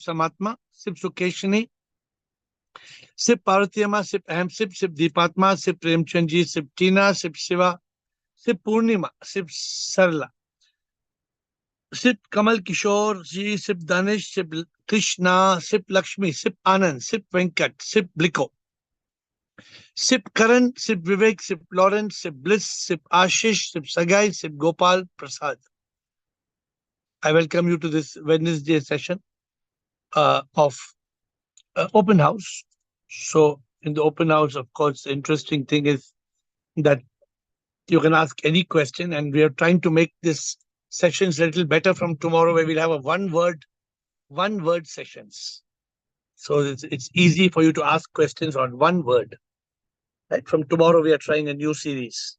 Samatma, Sip Sukeshini, Sip Parvatiyama, Sip Aham, Sip Deepatma, Sip Premchandji, Sip Tina, Sip Shiva, Sip Purnima, Sip Sarla, Sip Kamal Kishore Ji, Sip Danish, Sip Krishna, Sip Lakshmi, Sip Anand, Sip Venkat, Sip Bliko, Sip Karan, Sip Vivek, Sip Lawrence, Sip Bliss, Sip Ashish, Sip Sagai, Sip Gopal Prasad. I welcome you to this Wednesday session of open house. So in the open house, of course, the interesting thing is that you can ask any question, and we are trying to make this sessions a little better from tomorrow, where we'll have a one word sessions. So it's easy for you to ask questions on one word. Right? From tomorrow, we are trying a new series.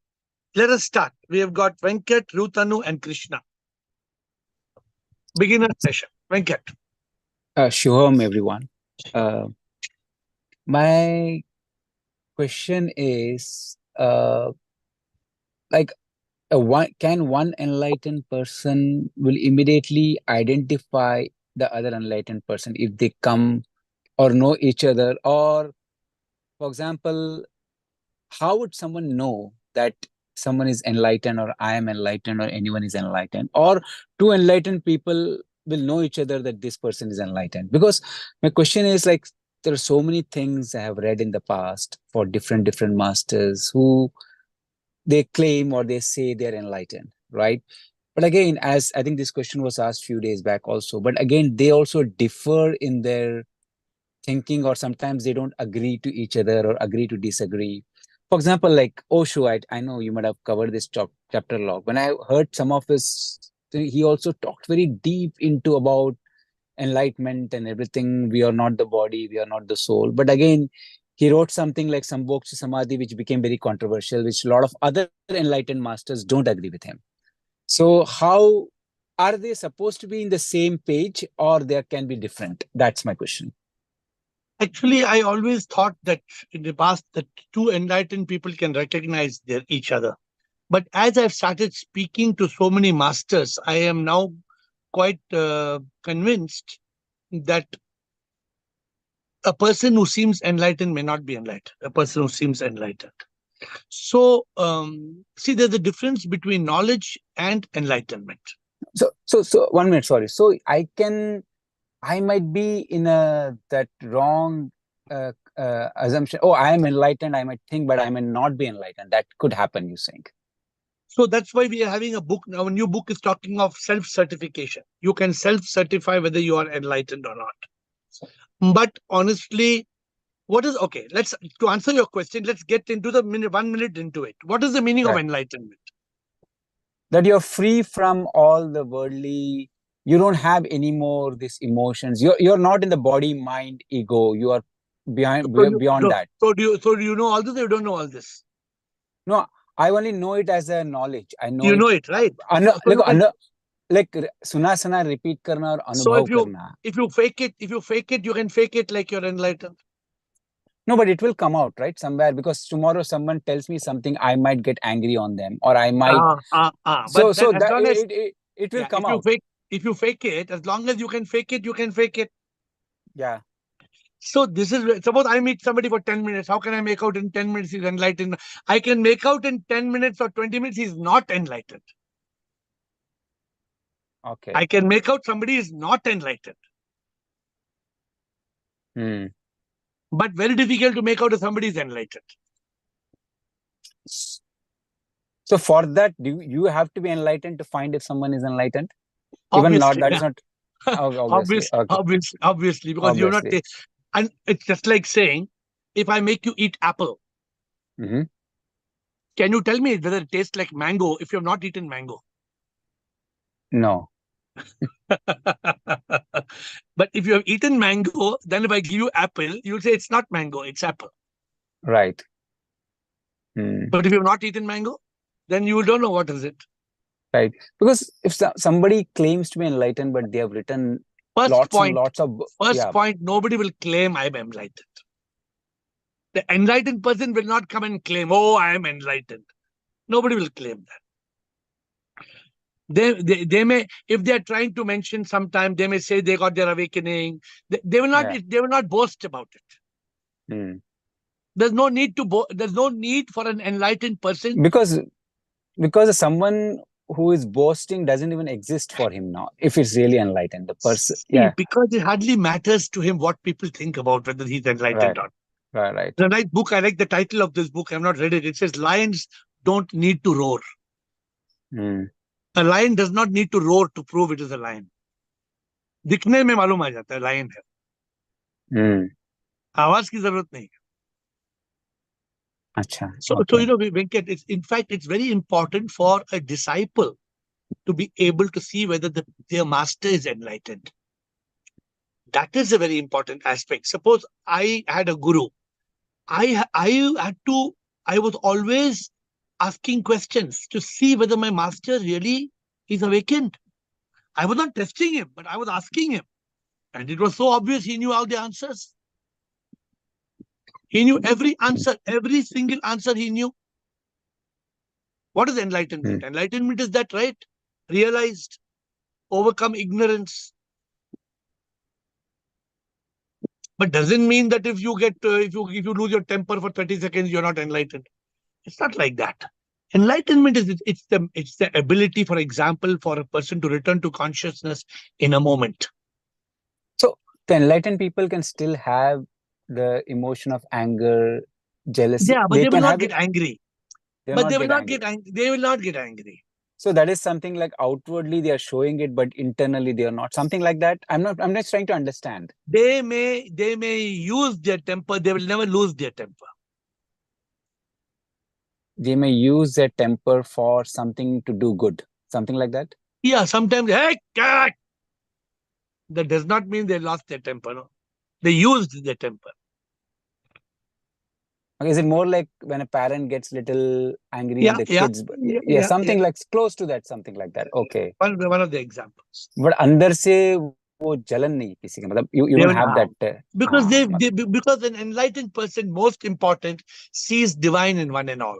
Let us start. We have got Venkat, Rutanu, and Krishna. Beginner session. Venkat. Shuham, everyone. My question is, like, can one enlightened person will immediately identify the other enlightened person if they come or know each other? Or, for example, how would someone know that someone is enlightened, or I am enlightened, or anyone is enlightened? Or two enlightened people will know each other that this person is enlightened? Because my question is, like, there are so many things I have read in the past for different masters who they claim or they say they're enlightened, right? But again, as I think this question was asked few days back also, but again, they also differ in their thinking, or sometimes they don't agree to each other or agree to disagree. For example, like Osho, I know you might have covered this chapter log. When I heard some of his, he also talked very deep into about enlightenment and everything. We are not the body, we are not the soul. But again, he wrote something like Sambhoksa Samadhi, which became very controversial, which a lot of other enlightened masters don't agree with him. So how are they supposed to be in the same page, or there can be different? That's my question. Actually, I always thought that in the past that two enlightened people can recognize each other. But as I've started speaking to so many masters, I am now quite convinced that a person who seems enlightened may not be enlightened. A person who seems enlightened. So, see, there's a difference between knowledge and enlightenment. So 1 minute, sorry. So I might be in that wrong assumption. Oh, I am enlightened, I might think, but I may not be enlightened. That could happen, you think? So that's why we are having a book now. A new book is talking of self-certification. You can self-certify whether you are enlightened or not. But honestly, to answer your question, let's get into the 1 minute into it. What is the meaning of enlightenment? That you're free from all the worldly, you don't have any more these emotions. You're not in the body, mind, ego. You are beyond that. So do you know all this, or you don't know all this? No, I only know it as a knowledge. I know you know it, right? Like suna repeat karna or So anubhav karna. if you fake it, you can fake it like you're enlightened. No, but it will come out, right? Somewhere, because tomorrow someone tells me something, I might get angry on them, or I might. But So as that long as it will come out. If you fake it, as long as you can fake it, you can fake it. Yeah. So this is, suppose I meet somebody for 10 minutes. How can I make out in 10 minutes he's enlightened? I can make out in 10 minutes or 20 minutes he's not enlightened. Okay. I can make out somebody is not enlightened. But very difficult to make out if somebody is enlightened. So for that, do you have to be enlightened to find if someone is enlightened? Obviously, even not that is not obviously. Obviously, because you're not. And it's just like saying, if I make you eat apple, can you tell me whether it tastes like mango if you have not eaten mango? No. But if you have eaten mango, then if I give you apple, you'll say it's not mango, it's apple. Right. But if you have not eaten mango, then you don't know what is it. Right. Because if somebody claims to be enlightened, but they have written lots of... First point, nobody will claim I'm enlightened. The enlightened person will not come and claim, oh, I am enlightened. Nobody will claim that. They may, if they are trying to mention sometime, they may say they got their awakening. They will not, Yeah. they will not boast about it. Mm. There's no need to there's no need for an enlightened person. Because someone who is boasting doesn't even exist for him now. If it's really enlightened, the person. See, Yeah. because it hardly matters to him what people think about whether he's enlightened Right. or not. Right. The right book, I like the title of this book. I've not read it. It says lions don't need to roar. Mm. A lion does not need to roar to prove it is a lion. दिखने में मालूम आ जाता है lion है, Mm. आवाज की जरूरत नहीं. Acha. So Okay. Venkat, in fact, it's very important for a disciple to be able to see whether their master is enlightened. That is a very important aspect. Suppose I had a guru. I was always asking questions to see whether my master really is awakened. I was not testing him, but I was asking him. And it was so obvious he knew all the answers. He knew every answer, every single answer he knew. What is enlightenment? Mm. Enlightenment is that, right? Realized, overcome ignorance. But doesn't mean that if you get if you lose your temper for 30 seconds, you're not enlightened. It's not like that. Enlightenment is it's the ability, for example, for a person to return to consciousness in a moment. So the enlightened people can still have the emotion of anger, jealousy. Yeah, but They they will can not have get it. angry. They will But not they will get not angry. get angry. They will not get angry. So that is something like outwardly they are showing it, but internally they are not. Something like that. I'm just trying to understand. They may use their temper. They will never lose their temper. They may use their temper for something to do good. Something like that. Yeah, sometimes, hey, cat! That does not mean they lost their temper. No, they used their temper. Okay, is it more like when a parent gets little angry Yeah, with the yeah, kids? But yeah, yeah, yeah. something like close to that, something like that. Okay. One of the examples. But अंदर से वो जलन नहीं किसी का मतलब you They don't will have that because मतलब because an enlightened person, most important, sees divine in one and all.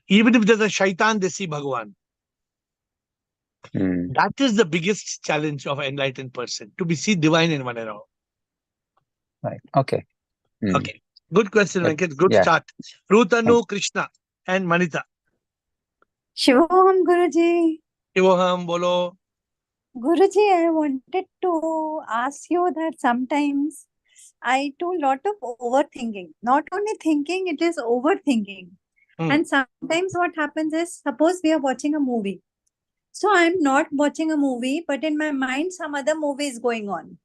Even if there's a shaitan, they see Bhagwan. hmm, That is the biggest challenge of an enlightened person, to be see divine in one and all. right. Okay. Hmm. Okay. Good question, Yep. Venkat. Good Yeah. start. Rutanu, Krishna, and Manita. Shivoham Guruji. Shivoham, bolo. Guruji, I wanted to ask you that sometimes I do a lot of overthinking. Not only thinking, it is overthinking. And sometimes what happens is, suppose we are watching a movie. So I'm not watching a movie, but in my mind, some other movie is going on.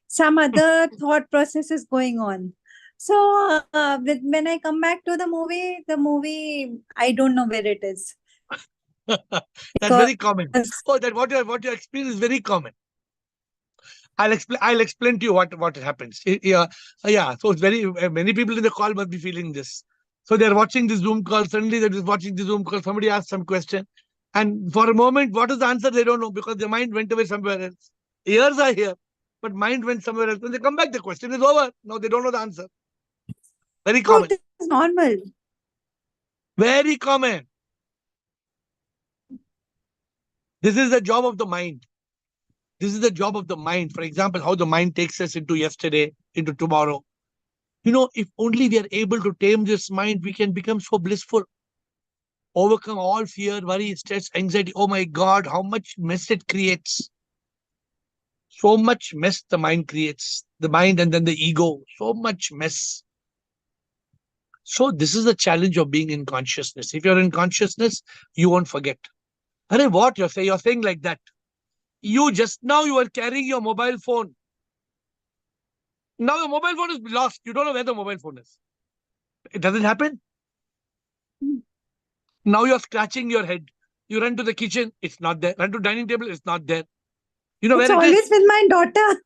Some other thought process is going on. So when I come back to the movie, I don't know where it is. That's very common. Oh, that what you experience is very common. I'll explain to you what happens. Yeah. So it's very many people in the call must be feeling this. So they're watching this Zoom call. Suddenly they're just watching the Zoom call. Somebody asks some question, and for a moment, what is the answer? They don't know because their mind went away somewhere else. Ears are here, but mind went somewhere else. When they come back, the question is over. Now they don't know the answer. Very common. It is normal. Very common. This is the job of the mind. This is the job of the mind. For example, how the mind takes us into yesterday, into tomorrow. If only we are able to tame this mind, we can become so blissful. Overcome all fear, worry, stress, anxiety. Oh my God, how much mess it creates. So much mess the mind creates. The mind and then the ego. So much mess. So this is the challenge of being in consciousness. If you're in consciousness, you won't forget. Arey, what you're saying? You're saying like that. You just now you are carrying your mobile phone. Now your mobile phone is lost. You don't know where the mobile phone is. It doesn't happen. Now you're scratching your head. You run to the kitchen, it's not there. Run to dining table, it's not there. You know It's where it is? always with my daughter.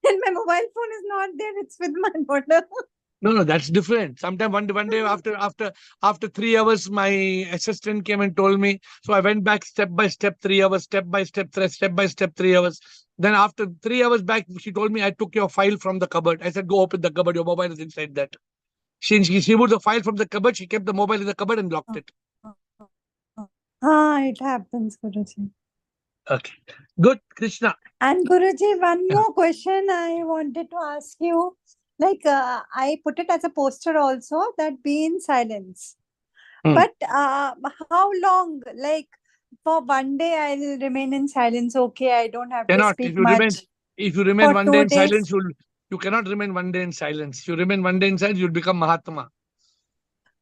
And my mobile phone is not there. It's with my daughter. No, that's different. Sometime one day after 3 hours, my assistant came and told me. So I went back step by step, 3 hours, step by step, 3 hours. Then after 3 hours back, she told me I took your file from the cupboard. I said, go open the cupboard. Your mobile is inside that. She removed the file from the cupboard. She kept the mobile in the cupboard and locked it. It happens, Guruji. Okay. Good, Krishna. And Guruji, one Yeah. more question I wanted to ask you. Like, I put it as a poster also, that be in silence. But how long? Like, for one day I'll remain in silence. Okay, I don't have to Cannot. speak much. If you remain For one day 2 in silence, days. you cannot remain one day in silence. If you remain one day in silence, you'll become Mahatma.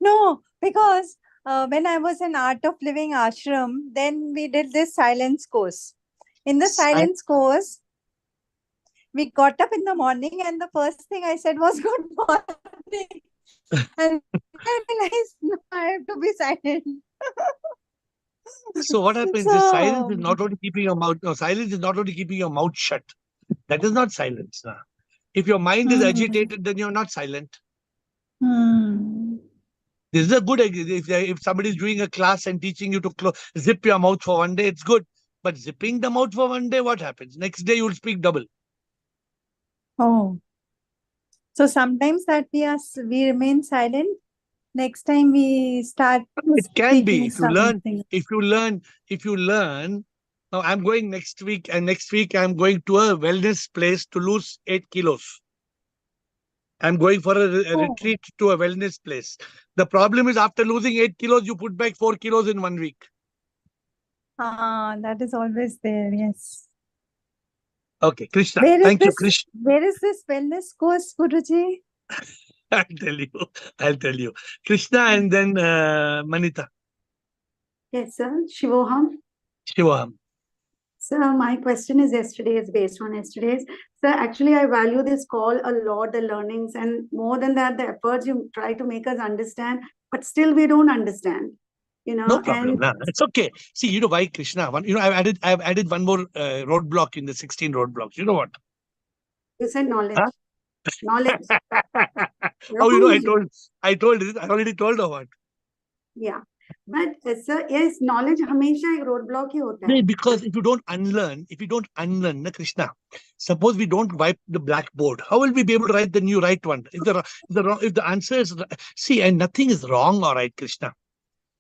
No, because when I was in Art of Living ashram, then we did this silence course. In the silence course, we got up in the morning and the first thing I said was good morning. And I realized, no, I have to be silent. So what happens is silence is not only keeping your mouth. No, silence is not only keeping your mouth shut. That is not silence. Nah. If your mind is agitated, then you're not silent. This is a good. If somebody is doing a class and teaching you to zip your mouth for one day, it's good. But zipping the mouth for one day, what happens? Next day you will speak double. Oh. So sometimes that we remain silent. Next time we start It can be speaking if you learn. Now I'm going next week, and next week I'm going to a wellness place to lose 8 kilos. I'm going for a retreat to a wellness place. The problem is after losing 8 kilos, you put back 4 kilos in 1 week. That is always there. Yes. Okay, Krishna. Where You, Krishna. Where is this wellness course, Guruji? I'll tell you. Krishna and then Manita. Yes, sir. Shivoham. Shivoham. Sir, my question is based on yesterday's. Sir, actually, I value this call a lot, the learnings, and more than that, the efforts you try to make us understand, but still we don't understand. No problem. It's okay. See, you know why, Krishna? I've added one more roadblock in the 16 roadblocks. You know what? You said knowledge. Huh? Knowledge. I told it. I already told her what. Yeah. But sir, yes, knowledge हमेशा एक roadblock ही होता है. Because if you don't unlearn, na Krishna, suppose we don't wipe the blackboard, how will we be able to write the new right one? If the answer is, see, and nothing is wrong or right, Krishna.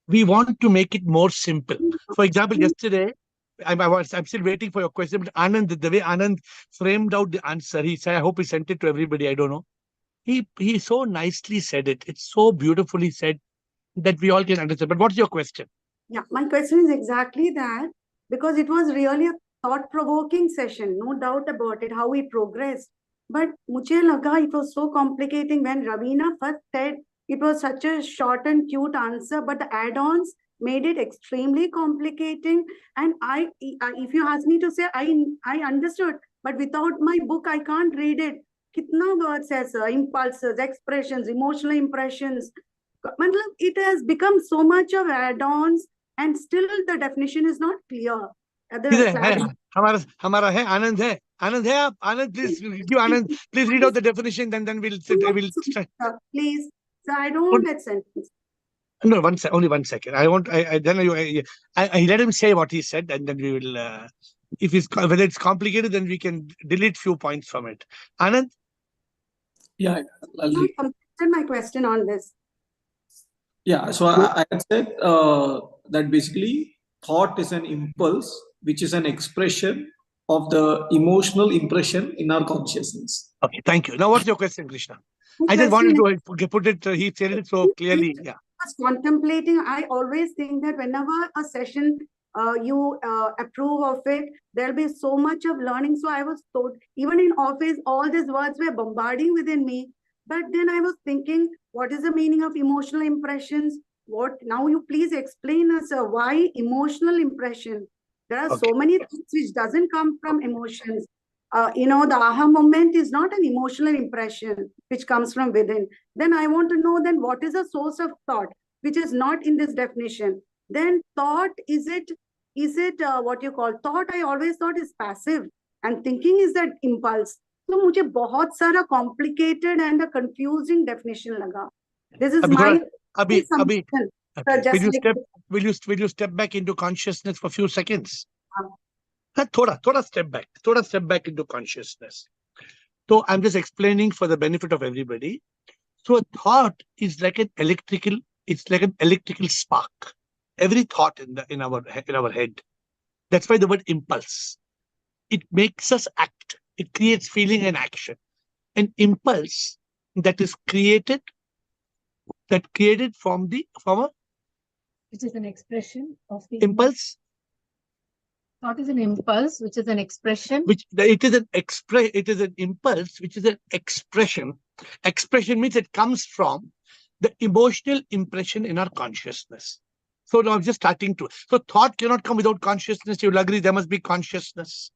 We want to make it more simple. For example, yesterday, I'm still waiting for your question, but Anand, the way Anand framed out the answer, he said, I hope he sent it to everybody, I don't know. He so nicely said it. It's so beautifully said that we all can understand. But what's your question? Yeah, my question is exactly that, because it was really a thought-provoking session, no doubt about it, how we progressed. But मुझे लगा it was so complicating when Ravina first said it was such a short and cute answer, but the add-ons made it extremely complicating. And if you ask me to say, I understood, but without my book, I can't read it. कितना words है sir? Impulses, expressions, emotional impressions. It has become so much of add-ons, and still the definition is not clear. हमारा है आनंद है आप आनंद please give Anand, please read out the definition, then we'll please. So I don't want that sentence. No, only 1 second. I let him say what he said, and then we will whether it's complicated, then we can delete few points from it. Anand? Yeah, I'll complete my question on this. Yeah, so I had said that basically thought is an impulse, which is an expression of the emotional impression in our consciousness. Okay, thank you. Now, what's your question, Krishna? I just wanted to put it, he said it so clearly. Yeah. Contemplating, I always think that whenever a session you approve of it, there'll be so much of learning. So I was told, even in office, all these words were bombarding within me. But then I was thinking, what is the meaning of emotional impressions? Now you please explain us why emotional impression? There are so many things which doesn't come from emotions. The aha moment is not an emotional impression which comes from within. Then I want to know then what is the source of thought, which is not in this definition. Then thought, is it what you call thought? I always thought is passive, and thinking is that impulse. So मुझे बहुत सारा complicated and a confusing definition लगा. This is my assumption. Will you step back into consciousness for a few seconds? Thoda step back into consciousness. So I'm just explaining for the benefit of everybody. So a thought is like an electrical spark. Every thought in our head. That's why the word impulse. It makes us act. It creates feeling and action. An impulse that is created from a Which is an expression of the impulse. Thought is an impulse, which is an expression. It is an impulse, which is an expression. Expression means it comes from the emotional impression in our consciousness. So now I'm just starting to. So thought cannot come without consciousness. You'll agree there must be consciousness.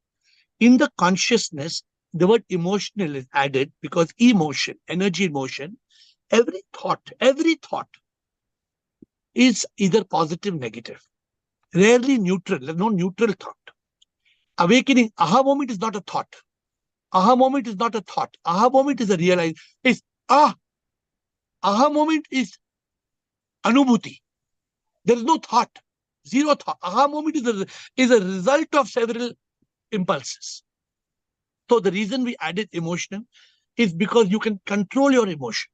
In the consciousness, the word emotional is added because emotion, energy motion, every thought is either positive, negative, rarely neutral. There's no neutral thought. Awakening, aha moment is not a thought. Aha moment is not a thought. Aha moment is a realization. Aha moment is anubhuti. There is no thought. Zero thought. Aha moment is a result of several impulses. So the reason we added emotion is because you can control your emotion.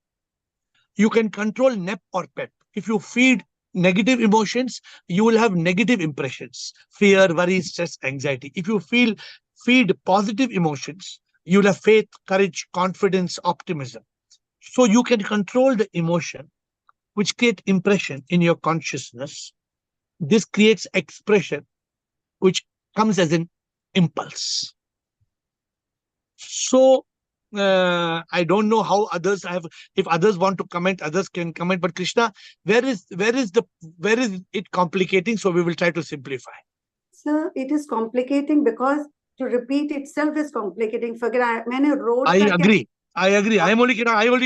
You can control NEP or PEP. If you feed negative emotions, you will have negative impressions. Fear, worry, stress, anxiety. If you feed positive emotions, you will have faith, courage, confidence, optimism. So you can control the emotion, which create impression in your consciousness. This creates expression, which comes as an impulse. So I don't know how others have. If others want to comment, others can comment. But Krishna, where is it complicating? So we will try to simplify. Sir, it is complicating because to repeat itself is complicating. Forget I agree. I only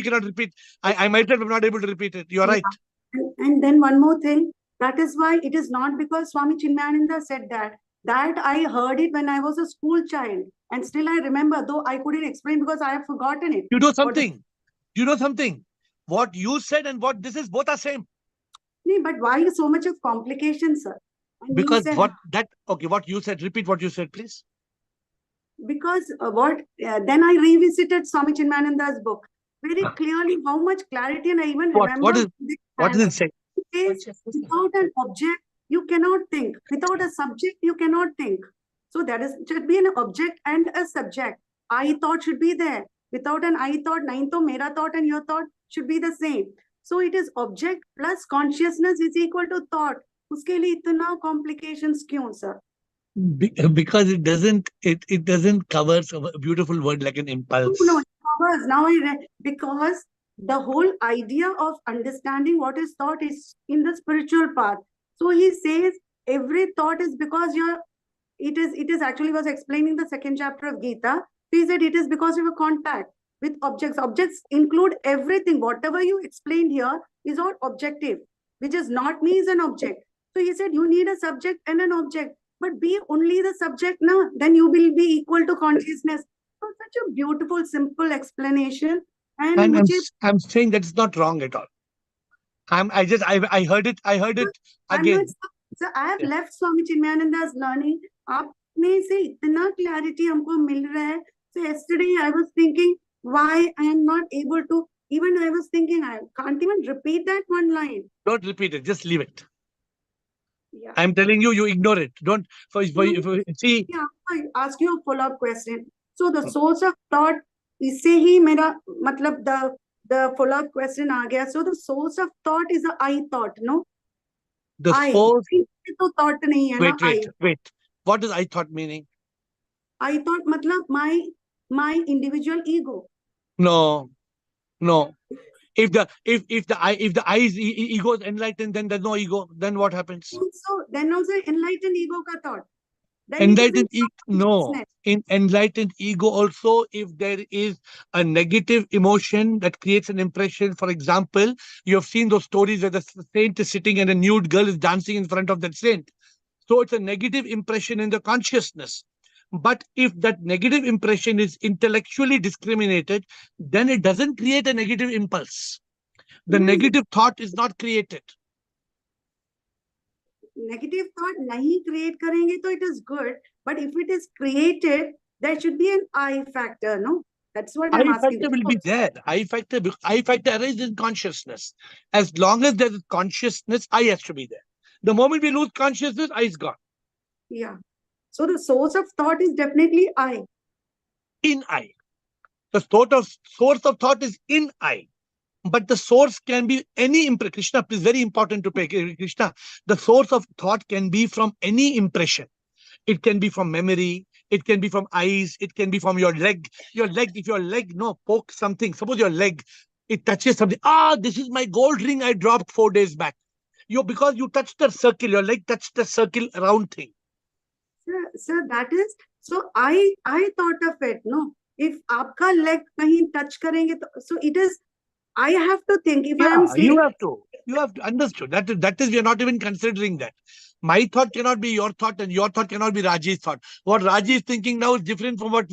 cannot repeat. I myself am not able to repeat it. You are right. And then one more thing. That is why it is not because Swami Chinmayananda said that. That I heard it when I was a school child. And still I remember, though I couldn't explain because I have forgotten it. You know something? What you said and what this is, both are same. No, but why so much of complication, sir? And because what you said, repeat what you said, please. Because then I revisited Swami Chinmayananda's book very clearly, how much clarity, and I even remember. What does it say? It says, without an object, you cannot think. Without a subject, you cannot think. So should be an object and a subject. I thought should be there. Without an I thought, nahin to mera thought and your thought should be the same. So it is object plus consciousness is equal to thought. Uske liye itna complications kyun, sir? Because it doesn't cover a beautiful word like an impulse. No, it covers. Now because the whole idea of understanding what is thought is in the spiritual path. So he says every thought is because it is actually was explaining the second chapter of Gita. He said it is because of a contact with objects. Objects include everything. Whatever you explained here is all objective, which is not me is an object. So he said you need a subject and an object, but be only the subject now, then you will be equal to consciousness. So such a beautiful, simple explanation. And I'm saying that it's not wrong at all. I heard it again. So I have left Swami Chinmayananda's learning. Aapne se itna clarity humko mil raha hai. So yesterday I was thinking why I am not able to. Even I was thinking I can't even repeat that one line. Don't repeat it. Just leave it. Yeah. I'm telling you, you ignore it. Don't. See. Yeah, I ask you a follow-up question. So the source of thought, isse hi mera matlab the follow-up question aa gaya. So the source of thought is a I thought, no? The source. तो thought nahi hai wait. What does I thought meaning? I thought matlab my individual ego. No. If the ego is enlightened, then there's no ego. Then what happens? So then also enlightened ego ka thought. Enlightened ego, no. In enlightened ego also, if there is a negative emotion that creates an impression, for example, you have seen those stories where the saint is sitting and a nude girl is dancing in front of that saint. So it's a negative impression in the consciousness. But if that negative impression is intellectually discriminated, then it doesn't create a negative impulse. The negative thought is not created. Negative thought nahi create karenge, so it is good. But if it is created, there should be an I factor, no? That's what I'm asking. I factor will be there. I factor arises in consciousness. As long as there is consciousness, I has to be there. The moment we lose consciousness, I is gone. Yeah. So the source of thought is definitely I. In I. The source of thought is in I. But the source can be any impression. Krishna, please, very important to pay. Krishna, the source of thought can be from any impression. It can be from memory. It can be from eyes. It can be from your leg. Your leg, if your leg, poke something. Suppose your leg, it touches something. Ah, this is my gold ring I dropped 4 days back. Because you touched the circle. Your leg touched the circle round thing. Sir, that is, so I thought of it, no? If आपका leg कहीं touch करेंगे, so it is, I have to think. If I am sleeping, you have to understood. That is, we are not even considering that. My thought cannot be your thought, and your thought cannot be Raji's thought. What Raji is thinking now is different from what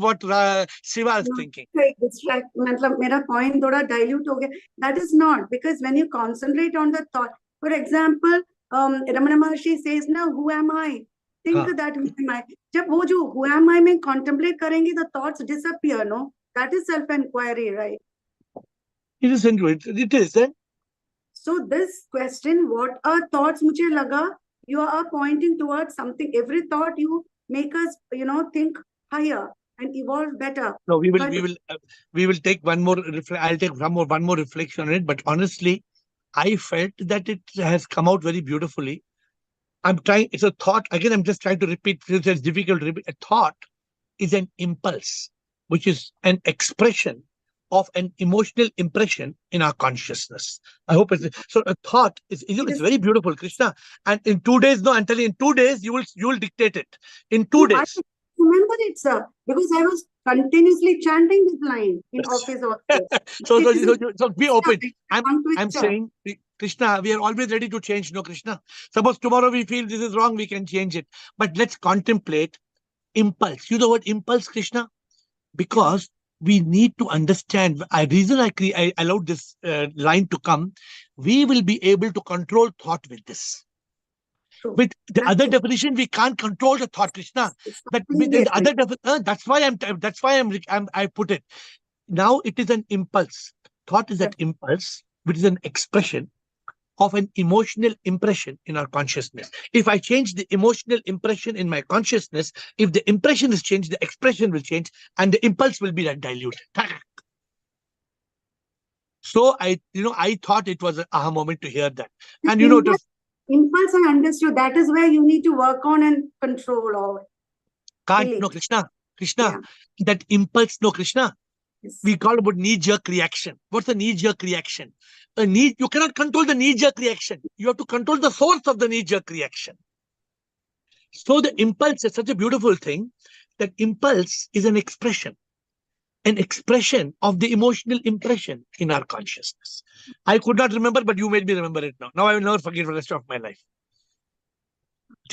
Shiva is thinking. Like distract, मतलब मेरा point थोड़ा dilute हो गया. That is not, because when you concentrate on the thought, for example, Ramana Maharshi says, now, who am I? Think that who am I? जब वो जो who am I में contemplate करेंगे, the thoughts disappear, no? That is self-inquiry, right? It is it is then. So this question, what are thoughts? मुझे लगा you are pointing towards something. Every thought you make us, think higher and evolve better. No, we will take one more. I'll take one more reflection on it. But honestly, I felt that it has come out very beautifully. I'm trying. It's a thought. Again, I'm just trying to repeat because it's difficult to repeat. A thought is an impulse, which is an expression of an emotional impression in our consciousness. I hope it's so. A thought is it's very beautiful, Krishna. And in 2 days, no, I'm telling you, in 2 days you will dictate it. In 2 days. I remember it, sir, because I was continuously chanting this line in office also. so be open. I'm saying, Krishna, we are always ready to change. No, Krishna. Suppose tomorrow we feel this is wrong, we can change it. But let's contemplate impulse. You know what impulse, Krishna? Because we need to understand. I allowed this line to come. We will be able to control thought with this. True. With the other definition, we can't control the thought, Krishna. That's why I put it. Now it is an impulse. Thought is that impulse, which is an expression of an emotional impression in our consciousness. If I change the emotional impression in my consciousness, if the impression is changed, the expression will change, and the impulse will be diluted. So I thought it was an aha moment to hear that. And impulse, I understood. That is where you need to work on and control all. No, Krishna. Yeah. That impulse, no, Krishna. Yes. We call about knee-jerk reaction. What's a knee-jerk reaction? You cannot control the knee-jerk reaction. You have to control the source of the knee-jerk reaction. So the impulse is such a beautiful thing. That impulse is an expression of the emotional impression in our consciousness. I could not remember, but you made me remember it now. Now I will never forget for the rest of my life.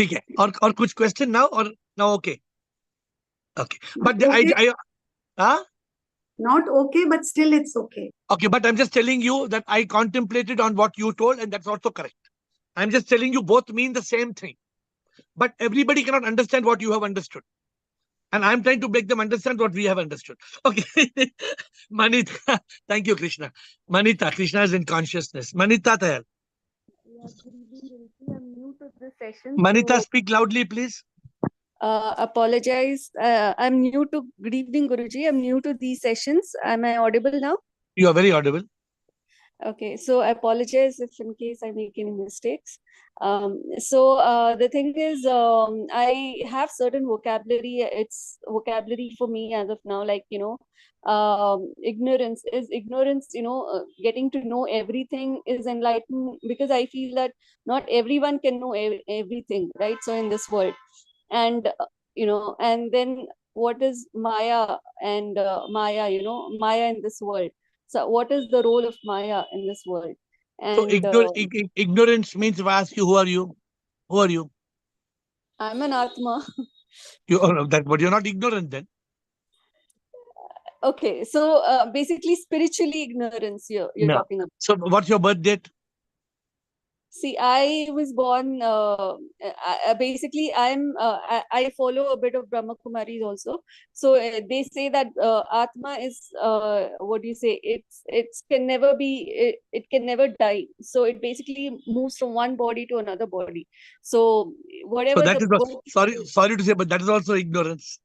Okay. Or kuch question now or now okay? Okay. But not okay, but still it's okay. Okay, but I'm just telling you that I contemplated on what you told, and that's also correct. I'm just telling you both mean the same thing. But everybody cannot understand what you have understood. And I'm trying to make them understand what we have understood. Okay. Manita, thank you, Krishna. Manita, Krishna is in consciousness. Manita, Tayal. Yes, good evening, Guruji. I'm new to this session. Manita, speak loudly, please. Apologize. I'm new to. Good evening, Guruji. I'm new to these sessions. Am I audible now? You are very audible. Okay, so I apologize if in case I make any mistakes. The thing is, I have certain vocabulary. It's vocabulary for me as of now, like, ignorance. Is ignorance, getting to know everything is enlightened, because I feel that not everyone can know everything, right? So in this world, and, and then what is Maya and Maya, Maya in this world. So what is the role of Maya in this world? And so ignorance means, if I ask you, who are you? Who are you? I'm an Atma. But you're not ignorant then. Okay, so basically spiritually ignorance you're talking about. So what's your birth date? See, I was born. Basically, I follow a bit of Brahma Kumaris also. So they say that Atma is what do you say? It's can never be. It can never die. So it basically moves from one body to another body. So So whatever that the is sorry to say, but that is also ignorance.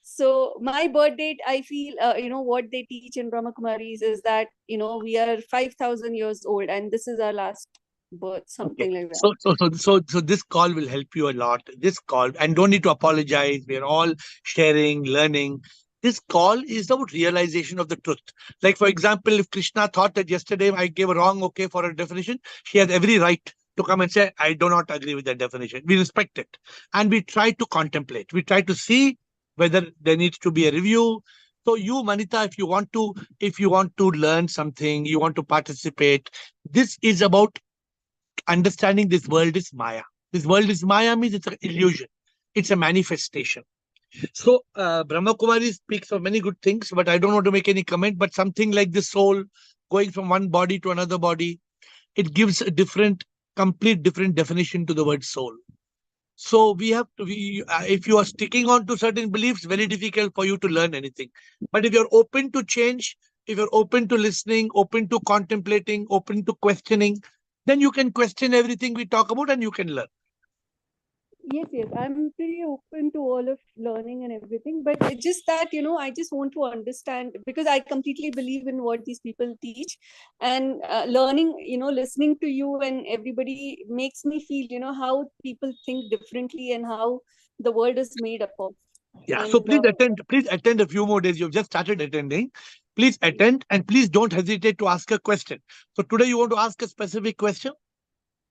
So my birth date, I feel, what they teach in Brahma Kumaris is that, we are 5,000 years old and this is our last birth, something like that. So this call will help you a lot. This call, and don't need to apologize. We are all sharing, learning. This call is about realization of the truth. Like, for example, if Krishna thought that yesterday I gave a wrong okay for a definition, she has every right to come and say, I do not agree with that definition. We respect it. And we try to contemplate. We try to see whether there needs to be a review. So you, Manita, if you want to learn something, you want to participate, this is about understanding this world is Maya. This world is Maya means it's an illusion. It's a manifestation. So Brahma Kumari speaks of many good things, but I don't want to make any comment. But something like the soul going from one body to another body, it gives a complete different definition to the word soul. So we have to, if you are sticking on to certain beliefs, very difficult for you to learn anything. But if you're open to change, if you're open to listening, open to contemplating, open to questioning, then you can question everything we talk about and you can learn. Yes, I'm pretty open to all of learning and everything, but it's just that, I just want to understand because I completely believe in what these people teach, and learning, listening to you and everybody makes me feel, how people think differently and how the world is made up of. Yeah, And so please attend a few more days. You've just started attending. Please attend and please don't hesitate to ask a question. So today you want to ask a specific question?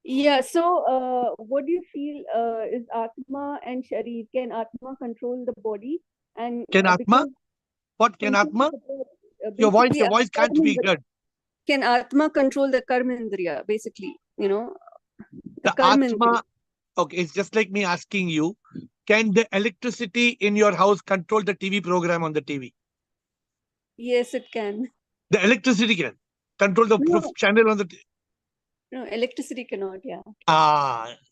yeah, so what do you feel is Atma and Sharir? Can Atma control the body? And Can Atma? because What can Atma? Your basically, voice can't be heard. can Atma control the Karmendriya? Basically, the Atma, okay, it's just like me asking you, can the electricity in your house control the TV program on the TV? Yes, it can. The electricity can control the channel on the TV. No, electricity cannot, yeah.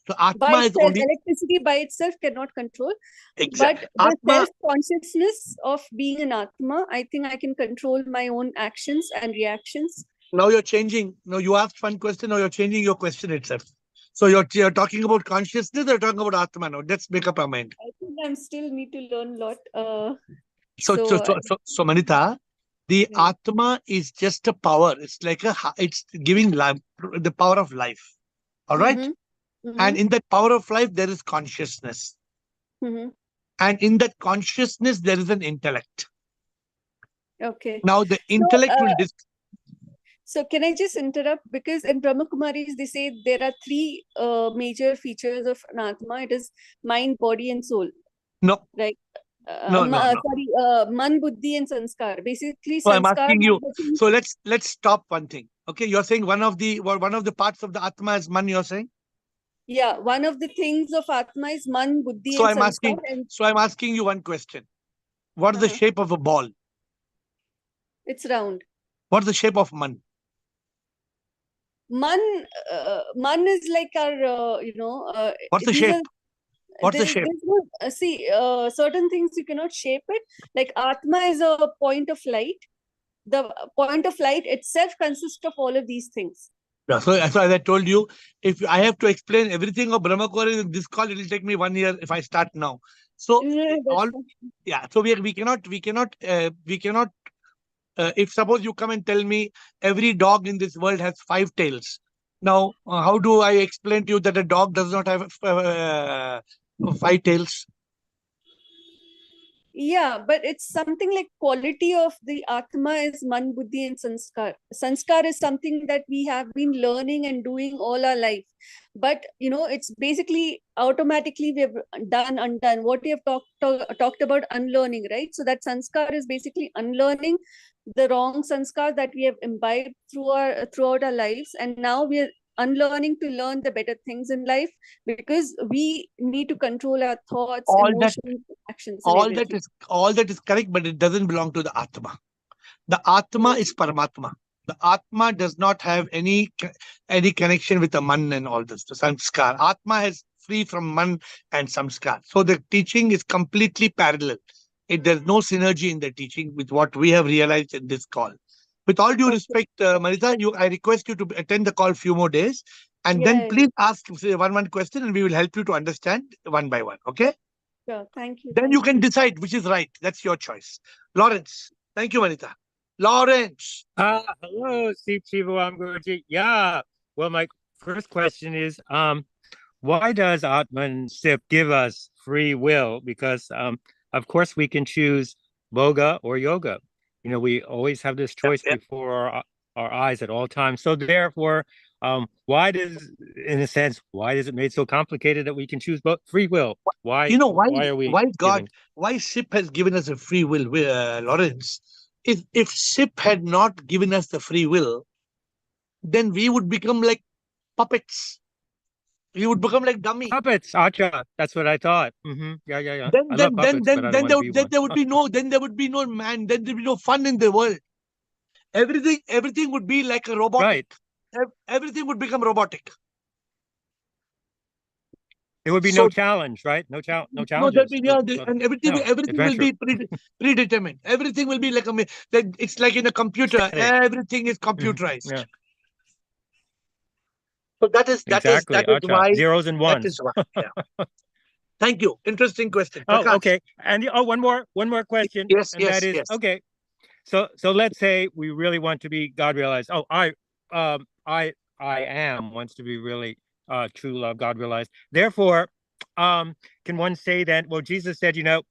So Atma is only... Electricity by itself cannot control. Exactly. But the self-consciousness of being an Atma, I think I can control my own actions and reactions. Now you're changing. Now you asked one question, now you're changing your question itself. So you're talking about consciousness or talking about Atma now? Let's make up our mind. I think I still need to learn a lot. So Manita, the Atma is just a power. It's like it's giving life, the power of life. All right? And in that power of life, there is consciousness. And in that consciousness, there is an intellect. Okay. Now the intellect will... So can I just interrupt? Because in Brahma Kumaris, they say there are three major features of an Atma. It is mind, body, and soul. No. Right? No. Sorry, man, buddhi, and sanskar. Basically, so I'm asking you. So let's stop one thing. Okay, you're saying one of the parts of the Atma is man. You're saying? Yeah, one of the things of Atma is man, buddhi, and sanskar. So I'm asking you one question. What is the shape of a ball? It's round. What's the shape of man? Man is like our, what's the shape? What's the shape? Certain things you cannot shape it. Like Atma is a point of light. The point of light itself consists of all of these things. Yeah, so as I told you, if I have to explain everything of Brahma Kumaris in this call, it will take me 1 year if I start now. So so we cannot. If suppose you come and tell me every dog in this world has 5 tails. Now, how do I explain to you that a dog does not have 5 tails? Yeah, but it's something like quality of the Atma is man, buddhi, and sanskar. Sanskar is something that we have been learning and doing all our life. But, it's basically automatically we have done, undone. What we have talked about unlearning, right? So that sanskar is basically unlearning the wrong sanskar that we have imbibed throughout our lives. And now we are unlearning to learn the better things in life because we need to control our thoughts, emotions, actions. All that is correct, but it doesn't belong to the Atma. The Atma is Paramatma. The Atma does not have any connection with the Man and all this, the Samskar. Atma is free from Man and Samskar. So the teaching is completely parallel. There's no synergy in the teaching with what we have realized in this call. With all due respect, Marita, I request you to attend the call few more days, and then please ask one question, and we will help you to understand one by one. Okay? Sure. Thank you. Then you can decide which is right. That's your choice. Lawrence. Thank you, Marita. Lawrence. Hello, Sivam Guruji. Yeah. Well, my first question is, why does Atman Sip give us free will? Because, of course, we can choose Boga or Yoga. You know, we always have this choice before our eyes at all times. So therefore, why does it made so complicated that we can choose both free will? Why? You know why? Why are we? Why SIP has given us a free will, Lawrence? If SIP had not given us the free will, then we would become like puppets. We would become like dummy. Puppets, Acha. That's what I thought. Yeah. Then there would be no man. Then there'd be no fun in the world. Everything would be like a robotic. Right. Everything would become robotic. There would be no challenge, right? No challenge. No, and everything will be predetermined. Everything will be like it's like in a computer. Everything is computerized. Yeah. So that is why zeros and ones. That is why. Yeah. Thank you. Interesting question. Prakash. Oh, okay. And one more question. Yes. Okay. So let's say we really want to be God realized. Oh, I am wants to be really true love, God realized. Therefore, can one say that? Well, Jesus said, there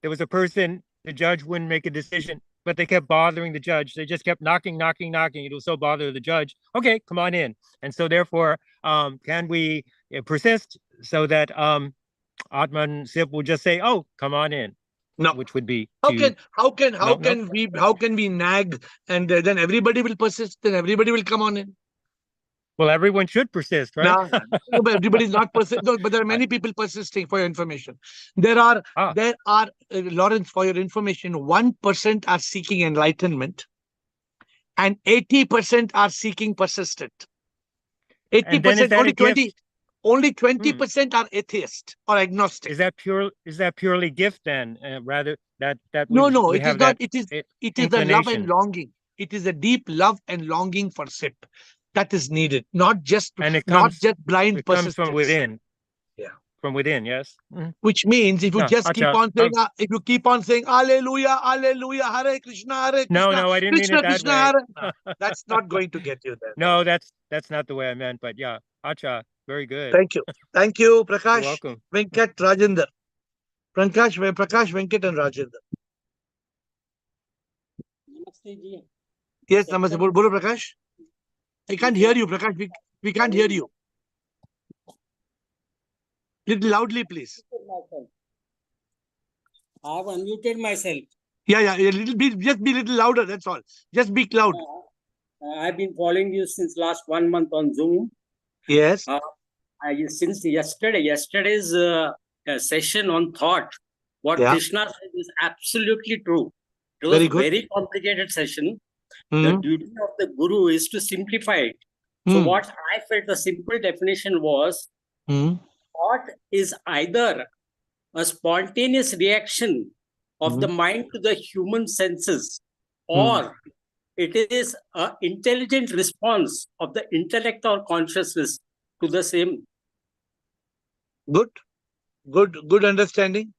was a person, the judge wouldn't make a decision, but they kept bothering the judge. They just kept knocking. It was so bother the judge. Okay, come on in. And so therefore, can we persist so that Atman Sip will just say, "Oh, come on in"? No, which would be how can we nag and then everybody will persist? Then everybody will come on in. Well, everyone should persist, right? No, but everybody is not persist. No, but there are many people persisting. For your information, there are Lawrence. For your information, 1% are seeking enlightenment, and 80% are seeking persistent. 80%, only 20% are atheist or agnostic. Is that purely gift then? Rather that no, it is not. It is a love and longing. It is a deep love and longing for SIP. That is needed, not just blind persistence. It comes from within. Yeah, from within. Yes. Mm-hmm. Which means if you keep on saying Alleluia, Alleluia, Hare Krishna, Hare Krishna. No, I didn't Krishna, mean it that Krishna, way. That's not going to get you there. No, that's not the way I meant. But yeah, Acha, very good. Thank you, Prakash. You're welcome. Venkat, Rajendra. Prakash, Venkat, and Rajendra. Namaste ji. Yes, namaste. Bolo, Prakash. I can't hear you, Prakash. We can't hear you. Little loudly, please. I have unmuted myself. Yeah. Just be a little louder. That's all. Just be loud. I've been following you since last 1 month on Zoom. Yes. Since yesterday's session on thought, what Krishna said is absolutely true. It was a very complicated session. The duty of the guru is to simplify it. So what I felt the simple definition was, thought is either a spontaneous reaction of the mind to the human senses, or it is an intelligent response of the intellect or consciousness to the same. Good understanding.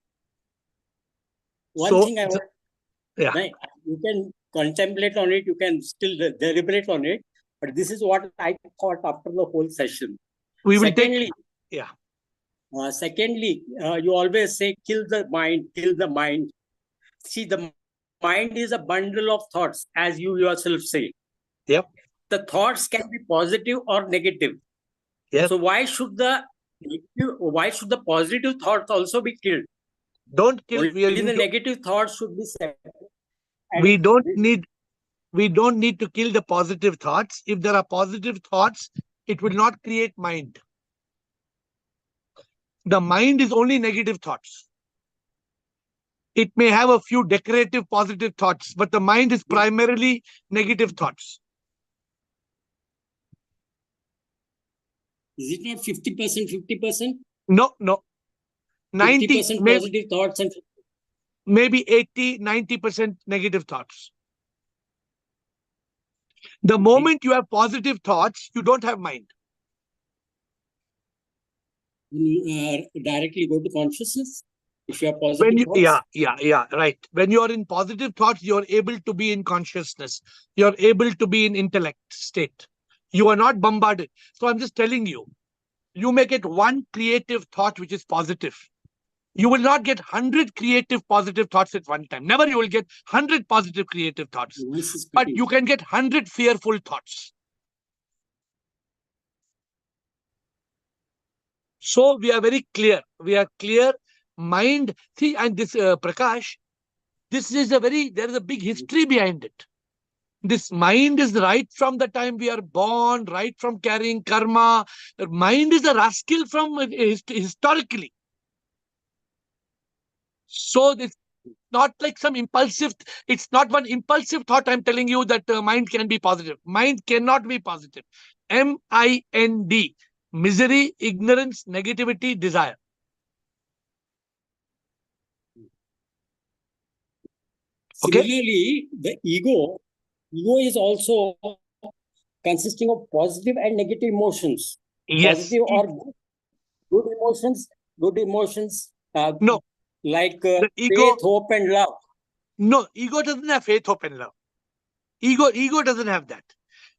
One thing I want, you can contemplate on it, you can still deliberate on it, but this is what I thought after the whole session. Secondly, you always say, kill the mind. See, the mind is a bundle of thoughts, as you yourself say. Yep. The thoughts can be positive or negative. Yep. So why should the positive thoughts also be killed? Don't kill. Only the negative thoughts should be separate. We don't need to kill the positive thoughts. If there are positive thoughts, it will not create mind. The mind is only negative thoughts. It may have a few decorative positive thoughts, but the mind is primarily negative thoughts. Is it not 50%, 50%? No, no. 90, 50% positive thoughts and maybe 80, 90% negative thoughts. The moment you have positive thoughts, you don't have mind. You directly go to consciousness. If you have positive thoughts. Yeah, right. When you are in positive thoughts, you are able to be in consciousness. You are able to be in intellect state. You are not bombarded. So I'm just telling you, you may get one creative thought which is positive. You will not get 100 creative positive thoughts at one time. Never you will get 100 positive creative thoughts. But you can get 100 fearful thoughts. So we are very clear. We are clear. Mind. See, and this Prakash, this is there is a big history behind it. This mind is right from the time we are born, right from carrying karma. Mind is a rascal from historically. So it's not like some impulsive, it's not one impulsive thought I'm telling you that mind can be positive. Mind cannot be positive. M-I-N-D. Misery, ignorance, negativity, desire. Okay? Similarly, the ego is also consisting of positive and negative emotions. Yes. Positive or good emotions. No. Like the ego, faith, hope, and love. No, ego doesn't have faith, hope, and love. Ego doesn't have that.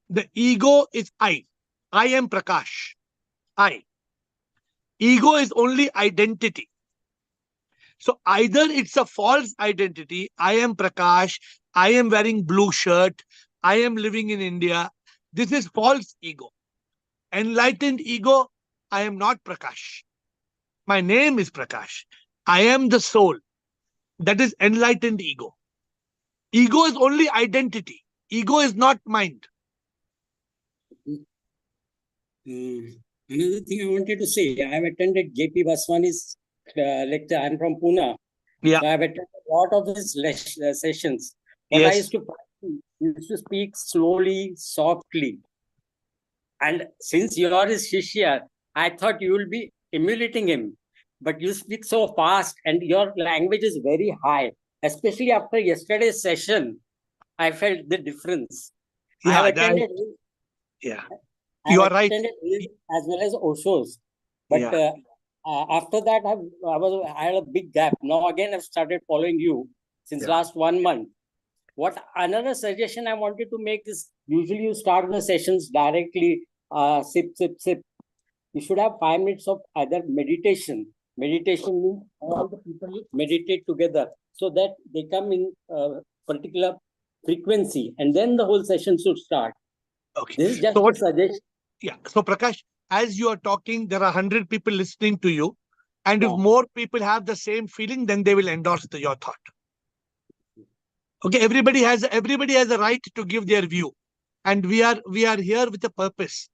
The ego is I. I am Prakash. I. Ego is only identity. So either it's a false identity. I am Prakash. I am wearing blue shirt. I am living in India. This is false ego. Enlightened ego, I am not Prakash. My name is Prakash. I am the soul. That is enlightened ego. Ego is only identity. Ego is not mind. Another thing I wanted to say, I have attended J.P. Vaswani's lecture. I'm from Pune. Yeah. So I have attended a lot of his sessions. But Yes. I used to speak slowly, softly. And since you are his Shishya, I thought you will be emulating him. But you speak so fast and your language is very high. Especially after yesterday's session, I felt the difference. Yeah, I have attended you are right. As well as Osho's. But after that, I had a big gap. Now again, I've started following you since last 1 month. What another suggestion I wanted to make is, usually you start the sessions directly, sip. You should have 5 minutes of either meditation. Meditation means all the people meditate together so that they come in a particular frequency, and then the whole session should start. Okay. This is just a suggestion. Yeah. So Prakash, as you are talking, there are 100 people listening to you. And if more people have the same feeling, then they will endorse your thought. Okay, everybody has a right to give their view. And we are here with a purpose.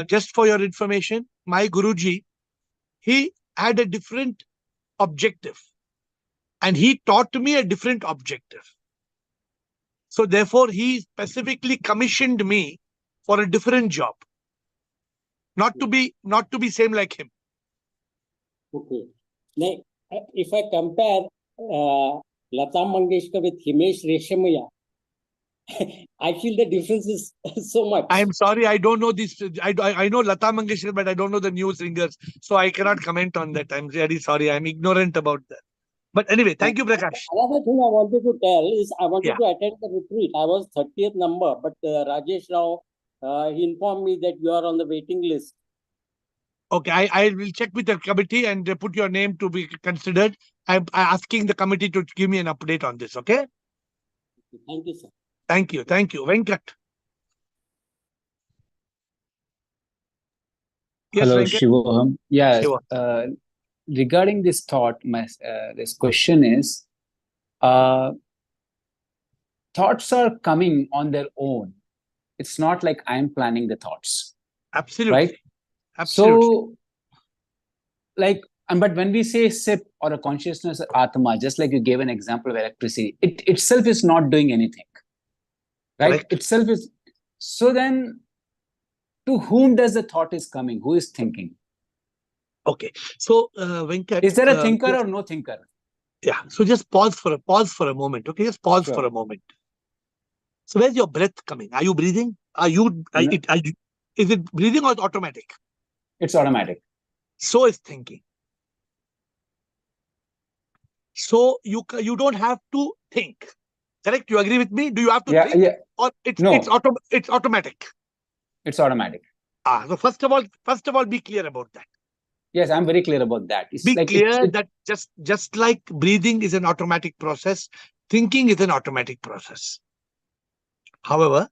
Just for your information, my Guruji, he had a different objective. And he taught me a different objective. So therefore, he specifically commissioned me for a different job. Not to be same like him. Okay. Now, if I compare Lata Mangeshkar with Himesh Reshamaya, I feel the difference is so much. I'm sorry, I don't know this. I know Lata Mangeshkar, but I don't know the new singers. So I cannot comment on that. I'm very sorry. I'm ignorant about that. But anyway, thank you, Prakash. Another thing I wanted to tell is I wanted to attend the retreat. I was 30th number, but Rajesh Rao, he informed me that you are on the waiting list. Okay, I will check with the committee and put your name to be considered. I'm asking the committee to give me an update on this, okay? Thank you, sir. Thank you. Venkat. Yes, hello, Venkat. Shivoham. Yeah, Shiva. Regarding this thought, this question is, thoughts are coming on their own. It's not like I'm planning the thoughts. Absolutely. Right? Absolutely. So, but when we say SIP or a consciousness Atma, just like you gave an example of electricity, it itself is not doing anything. Right? Correct. Itself is. So then, to whom does the thought is coming? Who is thinking? Okay. So, Venkat, is there a thinker or no thinker? Yeah. So just pause for a moment. Okay. Just pause for a moment. So where's your breath coming? Are you breathing? Is it breathing or automatic? It's automatic. So is thinking. So you don't have to think. Correct? You agree with me? Do you have to think? Yeah. Or it's automatic? It's automatic. So first of all, be clear about that. Yes, I'm very clear about that. Be clear that just like breathing is an automatic process, thinking is an automatic process. However,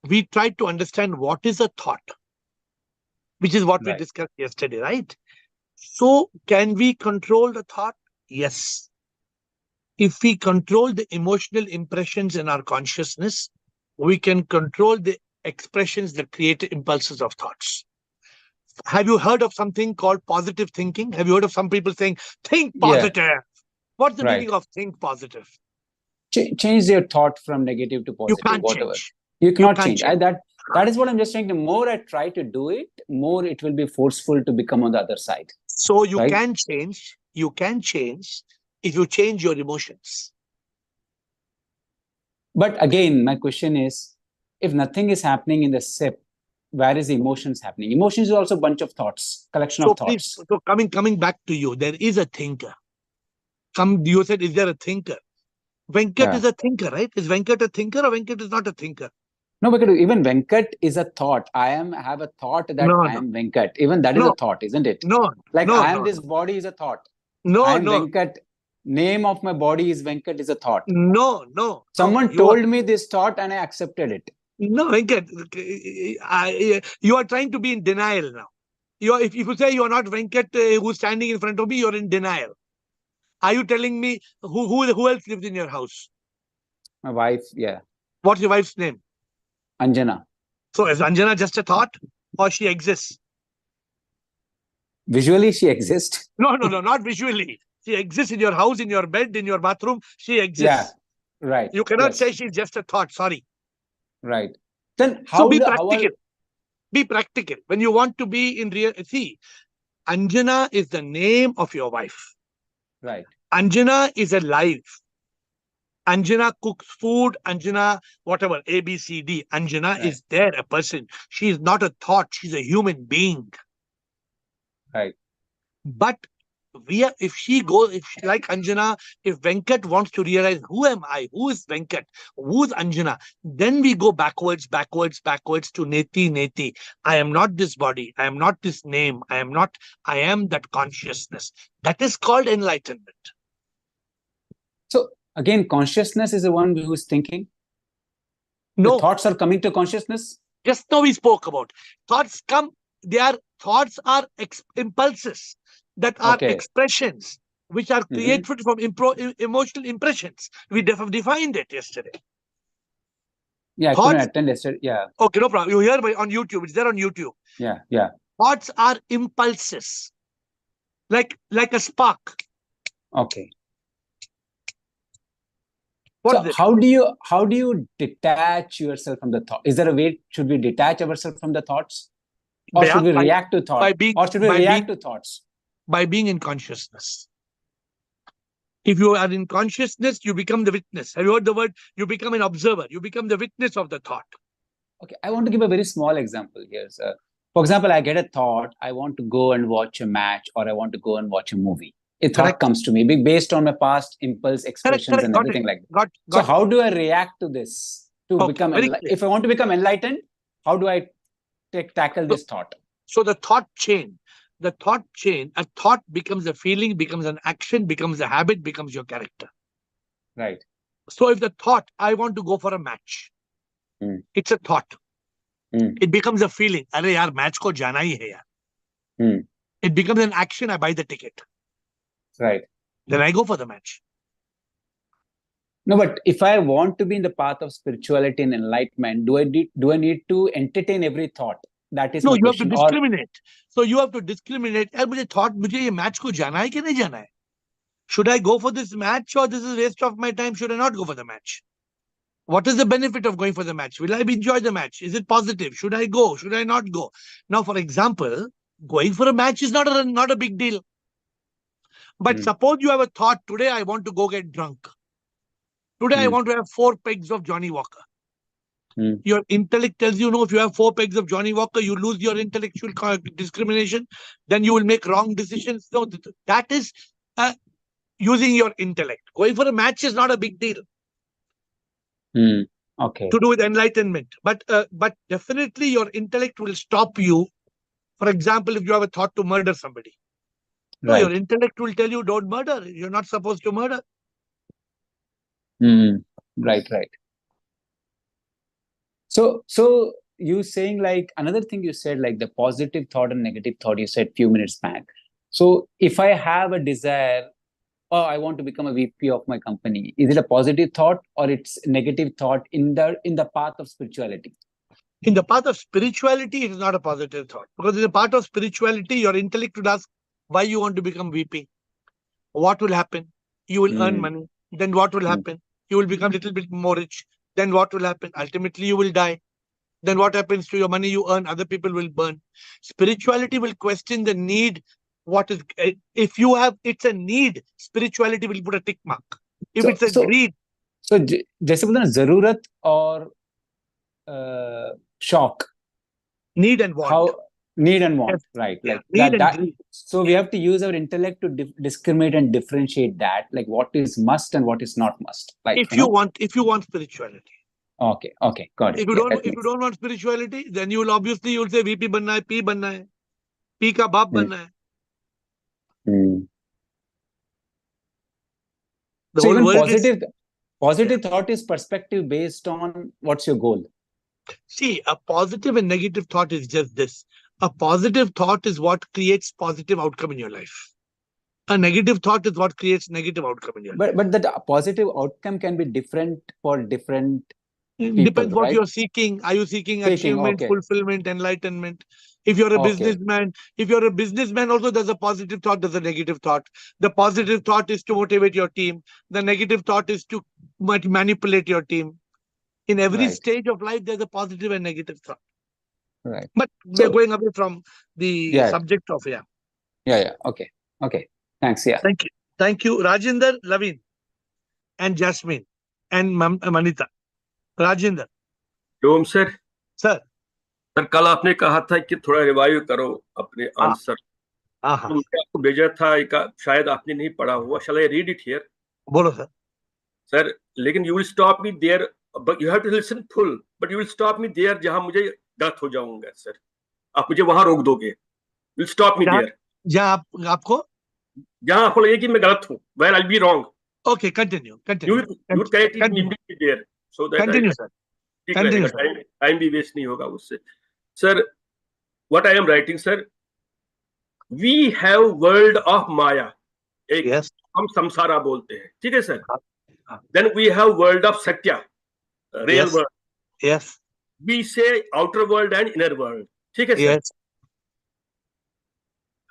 we try to understand what is a thought, which is what we discussed yesterday, right? So can we control the thought? Yes. If we control the emotional impressions in our consciousness, we can control the expressions that create impulses of thoughts. Have you heard of something called positive thinking? Have you heard of some people saying, think positive? Yeah. What's the meaning of think positive? Change your thought from negative to positive. You can't whatever. change. You cannot change. That is what I'm just saying. The more I try to do it, more it will be forceful to become on the other side. So you can change. You can change if you change your emotions. But again, my question is, if nothing is happening in the SIP, where is the emotions happening? Emotions is also a bunch of thoughts, collection of thoughts. So coming back to you, there is a thinker. You said, is there a thinker? Venkat is a thinker, right? Is Venkat a thinker or Venkat is not a thinker? No, because even Venkat is a thought. I have a thought that I am Venkat. Even that is a thought, isn't it? This body is a thought. I am Venkat. Name of my body is Venkat is a thought. No. Someone told me this thought and I accepted it. No, Venkat, you are trying to be in denial now. If you say you are not Venkat who's standing in front of me, you're in denial. Are you telling me who else lives in your house? My wife, yeah. What's your wife's name? Anjana. So is Anjana just a thought or she exists? Visually, she exists. No, not visually. She exists in your house, in your bed, in your bathroom. She exists. Yeah, right. You cannot say she's just a thought. Sorry. Right. Then how be practical. Be practical. When you want to be in real... See, Anjana is the name of your wife. Right. Anjana is alive. Anjana cooks food. Anjana, whatever, A, B, C, D. Anjana is there, a person. She is not a thought. She's a human being. Right. But if like Anjana, if Venkat wants to realize who am I, who is Venkat, who's Anjana, then we go backwards to Neti. I am not this body. I am not this name. I am that consciousness. That is called enlightenment. So again, consciousness is the one who is thinking. No. The thoughts are coming to consciousness. Just now we spoke about thoughts come. Thoughts are impulses that are expressions which are created from emotional impressions. We defined it yesterday. Yeah, I couldn't attend yesterday. Yeah. Okay, no problem. You hear on YouTube. It's there on YouTube. Yeah. Thoughts are impulses, like a spark. Okay. So how do you detach yourself from the thought? Is there a way? Should we detach ourselves from the thoughts? Or should we react to thoughts? To thoughts? By being in consciousness. If you are in consciousness, you become the witness. Have you heard the word? You become an observer. You become the witness of the thought. Okay, I want to give a very small example here, sir. For example, I get a thought, I want to go and watch a match or I want to go and watch a movie. A thought comes to me based on my past impulse expressions and everything like that. So how do I react to this? If I want to become enlightened, how do I tackle this thought? So the thought chain, a thought becomes a feeling, becomes an action, becomes a habit, becomes your character. Right. So if the thought, I want to go for a match, it's a thought. It becomes a feeling. Arre yaar, match ko jana hi hai yaar. It becomes an action. I buy the ticket. Right. Then I go for the match. No, but if I want to be in the path of spirituality and enlightenment, do I need to entertain every thought? That is no. You question. Have to discriminate. So you have to discriminate. मुझे thought मुझे ये match को जाना है कि नहीं जाना है? Should I go for this match or this is waste of my time? Should I not go for the match? What is the benefit of going for the match? Will I enjoy the match? Is it positive? Should I go? Should I not go? Now, for example, going for a match is not a big deal. But suppose you have a thought, today I want to go get drunk. Today I want to have 4 pegs of Johnny Walker. Your intellect tells you, no, if you have 4 pegs of Johnny Walker, you lose your intellectual discrimination. Then you will make wrong decisions. No, that is using your intellect. Going for a match is not a big deal. Okay. To do with enlightenment. But definitely your intellect will stop you. For example, if you have a thought to murder somebody. No, your intellect will tell you, don't murder. You're not supposed to murder. Right. So you saying like another thing you said, like the positive thought and negative thought you said few minutes back. So if I have a desire, oh, I want to become a VP of my company, is it a positive thought or it's negative thought in the path of spirituality? In the path of spirituality, it is not a positive thought. Because in the part of spirituality, your intellect would ask why you want to become VP. What will happen? You will earn money. Then what will happen? You will become a little bit more rich. Then what will happen? Ultimately, you will die. Then what happens to your money you earn? Other people will burn. Spirituality will question the need. What is, if you have, it's a need, spirituality will put a tick mark. If it's a greed. So, जैसे बोलते हैं ना, जरूरत और shock. Need and want. Need and want, right? Yeah. Like need that. And so we have to use our intellect to discriminate and differentiate that, like what is must and what is not must. Like if you want spirituality. Okay, got it. If you don't want spirituality, then you will obviously you'll say VP बनना है, P बनना है, P का बाप बनना है. The so whole even world positive thought is perspective based on what's your goal. See, a positive and negative thought is just this. A positive thought is what creates positive outcome in your life. A negative thought is what creates negative outcome in your life. But that positive outcome can be different for different people, depends what right? you're seeking. Are you seeking achievement, fulfillment, enlightenment? If you're a businessman, also there's a positive thought, there's a negative thought. The positive thought is to motivate your team. The negative thought is to manipulate your team. In every stage of life, there's a positive and negative thought. Right. But we're going away from the subject of Okay. Thanks. Yeah. Thank you. Rajinder, Lavin, and Jasmine, and Manita. Rajendra. Om sir. Sir कल आपने कहा था कि थोड़ा revive करो अपने answer. तो मैंने आपको भेजा था, शायद आपने नहीं पढ़ा हुआ. Shall I read it here? बोलो सर. सर, लेकिन you will stop me there, but you have to listen full. But you will stop me there जहां मुझे गलत हो जाऊंगा सर. आप मुझे वहां रोक दोगे. You will stop me there. जहां आपको लगे कि मैं गलत हूं. Where I'll be wrong. Okay, continue. You correct it immediately there. So that continue, sir. Continue, sir. Time भी waste नहीं होगा उससे. Sir, what I am writing, sir, we have world of Maya. Yes. हम samsara बोलते हैं. ठीक है sir. Then we have world of Satya, real world. Yes. We say outer world and inner world. ठीक है sir. Yes.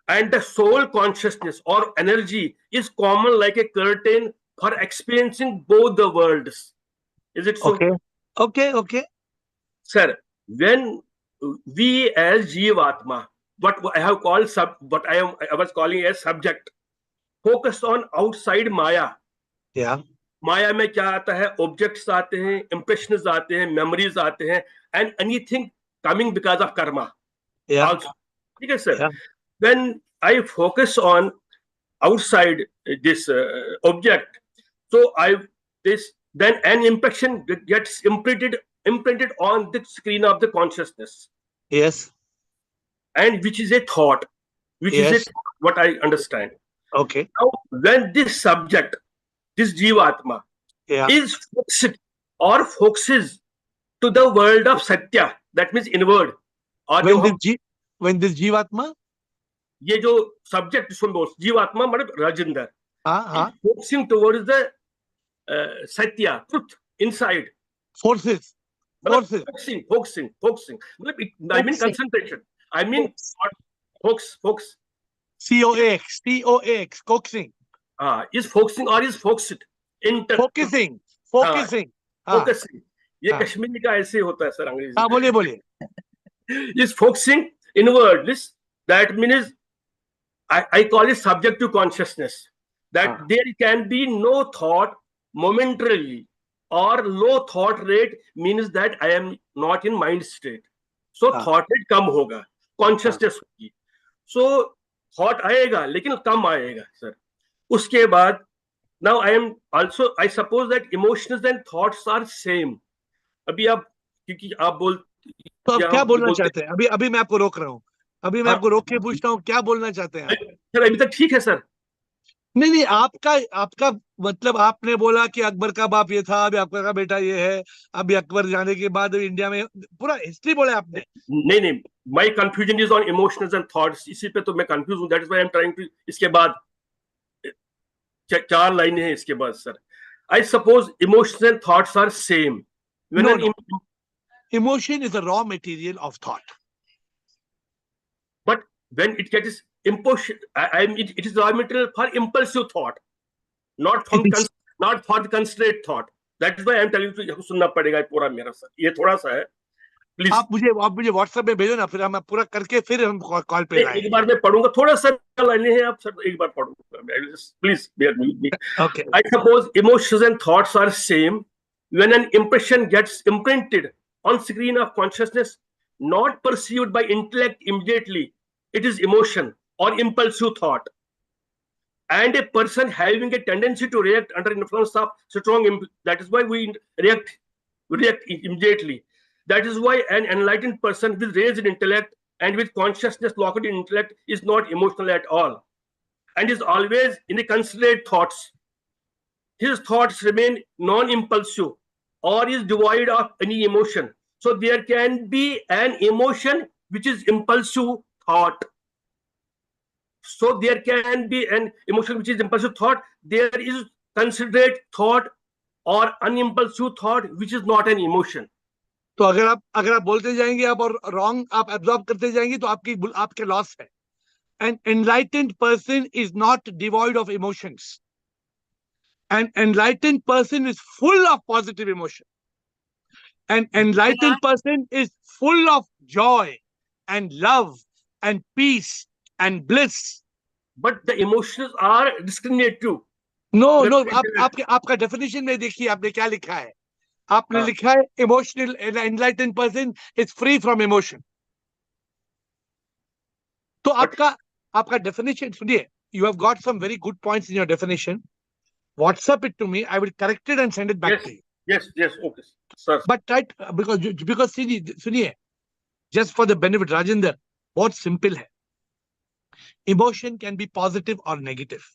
And the soul consciousness or energy is common like a curtain for experiencing both the worlds. Is it so? Okay. Sir, when we as Jivatma, what I have called I was calling as subject, focus on outside Maya. Yeah. Maya में क्या आता है? Objects आते हैं, impressions आते हैं, memories आते हैं, and anything coming because of karma. Yeah. Also, ठीक है sir. Yeah. When I focus on outside this object, so then an impression gets imprinted on the screen of the consciousness. Yes. And which is a thought, what I understand. Okay. Now, when this subject, this Jivatma, is focused or focuses to the world of Satya, that means inward. When this Jivatma, ये जो subject सुन दो, Jivatma मतलब Rajinder, focusing towards the Satya, truth, inside. Forces. Focusing. I mean concentration. I mean focus. COAX, coaxing. Is focusing or is focused? Focusing. Focusing. ये कश्मीरी का ऐसे होता है sir अंग्रेजी. हाँ बोलिए बोलिए. Is focusing inwardness. That means I call it subject to consciousness. That there can be no thought momentarily, or low thought rate means that I am not in mind state. So thought rate कम होगा, consciousness होगी. So thought आएगा लेकिन कम आएगा sir. उसके बाद now I suppose that emotions and thoughts are same. अभी आप क्योंकि आप तो आप क्या बोलना चाहते हैं? अभी मैं आपको रोक रहा हूँ. अभी मैं आपको रोक के पूछता हूँ, क्या बोलना चाहते हैं आप? सर अभी तक ठीक है सर. नहीं, आपका मतलब आपने बोला कि अकबर का बाप ये था, अभी अकबर का बेटा ये है, अभी अकबर जाने के बाद इंडिया में पूरा हिस्ट्री बोला आपने. नहीं, my confusion is on emotions and thoughts. इसी पे तो मैं कंफ्यूज हूं. That is why I am trying to. इसके बाद 4 लाइनें हैं इसके बाद sir. I suppose emotions and thoughts are same. Emotion is a raw material of thought. But when it gets impulsion, it is raw material for impulsive thought, not for the constrained thought. That is why I am telling you to सुनना पड़ेगा पूरा मेरा sir. ये थोड़ा सा है. Please आप मुझे व्हाट्सएप में भेजो ना, फिर हम पूरा करके फिर हम कॉल पे लाएंगे. एक बार मैं पढ़ूंगा. थोड़ा सा लाइनें हैं आप सर, एक बार पढ़ूंगा. Please bear with me. Okay. I suppose emotions and thoughts are same when an impression gets imprinted on screen of consciousness, not perceived by intellect immediately. It is emotion or impulsive thought. And a person having a tendency to react under influence of strong, that is why we react immediately. That is why an enlightened person with raised intellect and with consciousness locked in intellect is not emotional at all, and is always in the considerate thoughts. His thoughts remain non-impulsive or is devoid of any emotion. So there can be an emotion which is impulsive thought. So there can be an emotion which is impulsive thought. There is considerate thought or unimpulsive thought which is not an emotion. तो अगर आप बोलते जाएंगे आप और wrong आप absorb करते जाएंगे तो आपके लॉस है. An enlightened person is not devoid of emotions. An enlightened person is full of positive emotion. An enlightened person is full of joy and love and peace and bliss. But the emotions are discriminative. No, आपका definition में देखिए आपने क्या लिखा है. आपने लिखा है emotional enlightened person is free from emotion. तो आपका definition सुनिए. You have got some very good points in your definition. WhatsApp it to me. I will correct it and send it back to you. Yes, okay, sir. But right, because सुनिए, just for the benefit, Rajinder, बहुत simple है. Emotion can be positive or negative.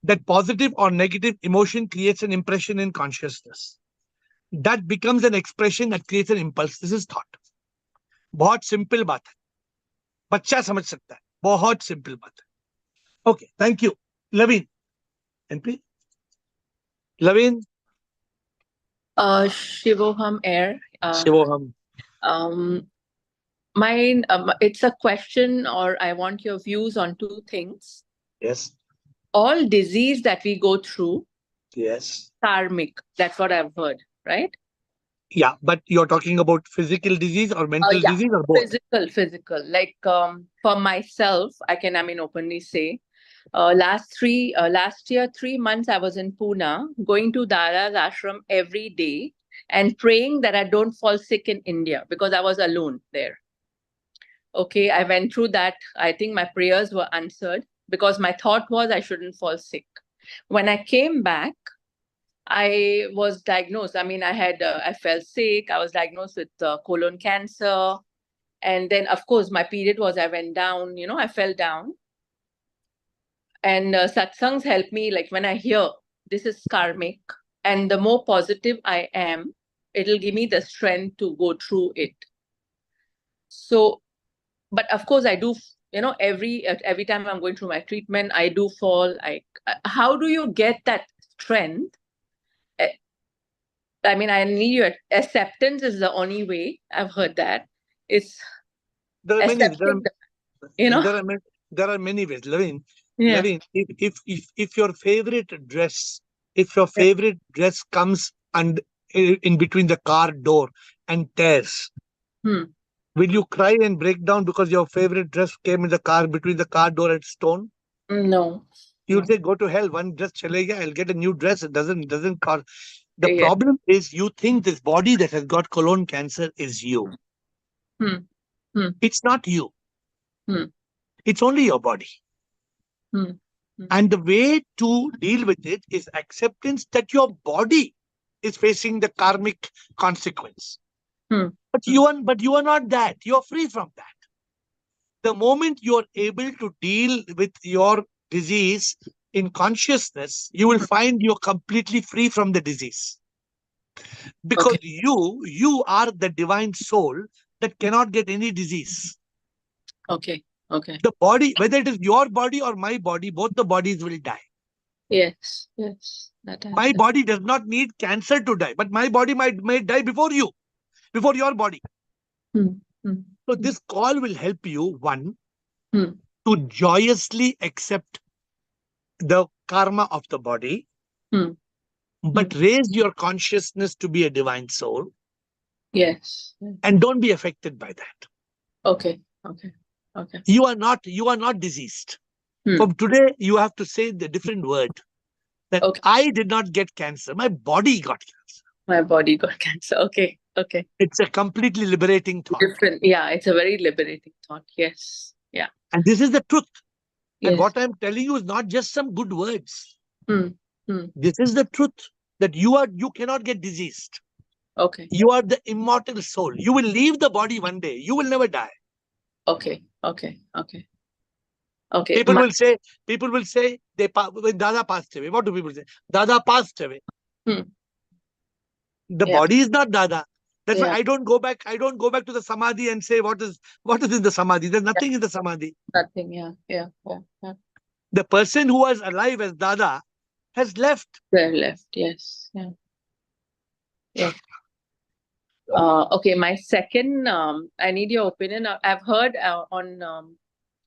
That positive or negative emotion creates an impression in consciousness. That becomes an expression that creates an impulse. This is thought. बहुत simple बात है. बच्चा समझ सकता है. बहुत simple बात है. Okay, thank you. Laveen. NP? Laveen? Shivoham AiR. Shivoham. Mine, it's a question, or I want your views on two things. Yes. All disease that we go through. Yes. Karmic. That's what I've heard, right? Yeah, but you're talking about physical disease or mental disease or both? Physical. Like for myself, I mean, openly say, last year, 3 months, I was in Pune, going to Dara's ashram every day and praying that I don't fall sick in India because I was alone there. Okay, I went through that. I think my prayers were answered because my thought was I shouldn't fall sick. When I came back, I was diagnosed. I mean, I fell sick. I was diagnosed with colon cancer. And then, of course, my period was, I went down, I fell down. And satsangs help me, like when I hear this is karmic, and the more positive I am, it'll give me the strength to go through it. So, but of course, I do, every time I'm going through my treatment, I do fall. How do you get that strength? I mean, I need your acceptance is the only way. I've heard that. It's there are many ways, Laveen. Yeah. Laveen, if your favorite dress, comes and in between the car door and tears. Will you cry and break down because your favorite dress came in the car between the car door and stone? No. You'll say, go to hell. One dress chalega, I'll get a new dress. It doesn't cost. The problem is you think this body that has got colon cancer is you. It's not you. It's only your body. And the way to deal with it is acceptance that your body is facing the karmic consequence. But you are not that. You're free from that. The moment you're able to deal with your disease in consciousness, you will find you're completely free from the disease. Because you are the divine soul that cannot get any disease. Okay. The body, whether it is your body or my body, both the bodies will die. Yes. My body does not need cancer to die, but my body may die before you, before your body. So this call will help you, one, to joyously accept the karma of the body, but raise your consciousness to be a divine soul. Yes. And don't be affected by that. Okay. You are not diseased. From today, you have to say the different word that I did not get cancer. My body got cancer. My body got cancer. Okay. It's a completely liberating thought. Different. Yeah, it's a very liberating thought. Yes. Yeah. And this is the truth. Yes. And what I'm telling you is not just some good words. This is the truth that you cannot get diseased. Okay. You are the immortal soul. You will leave the body one day. You will never die. Okay. People will say when Dada passed away. What do people say? Dada passed away. The body is not Dada. That's why I don't go back to the samadhi and say what is in the samadhi. There's nothing in the samadhi. Nothing. Yeah. The person who was alive as Dada has left. They're left. Yes. Yeah. Okay. My second, I need your opinion. I've heard on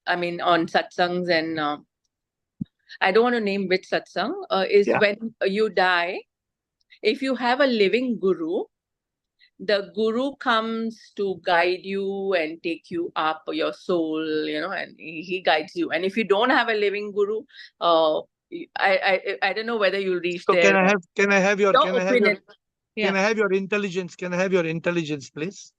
satsangs, and I don't want to name which satsang, when you die, if you have a living guru, the guru comes to guide you and take you up, your soul, and he guides you. And if you don't have a living guru, I don't know whether you'll reach there. Can I have your opinion? Can I have your intelligence? Can I have your intelligence, please?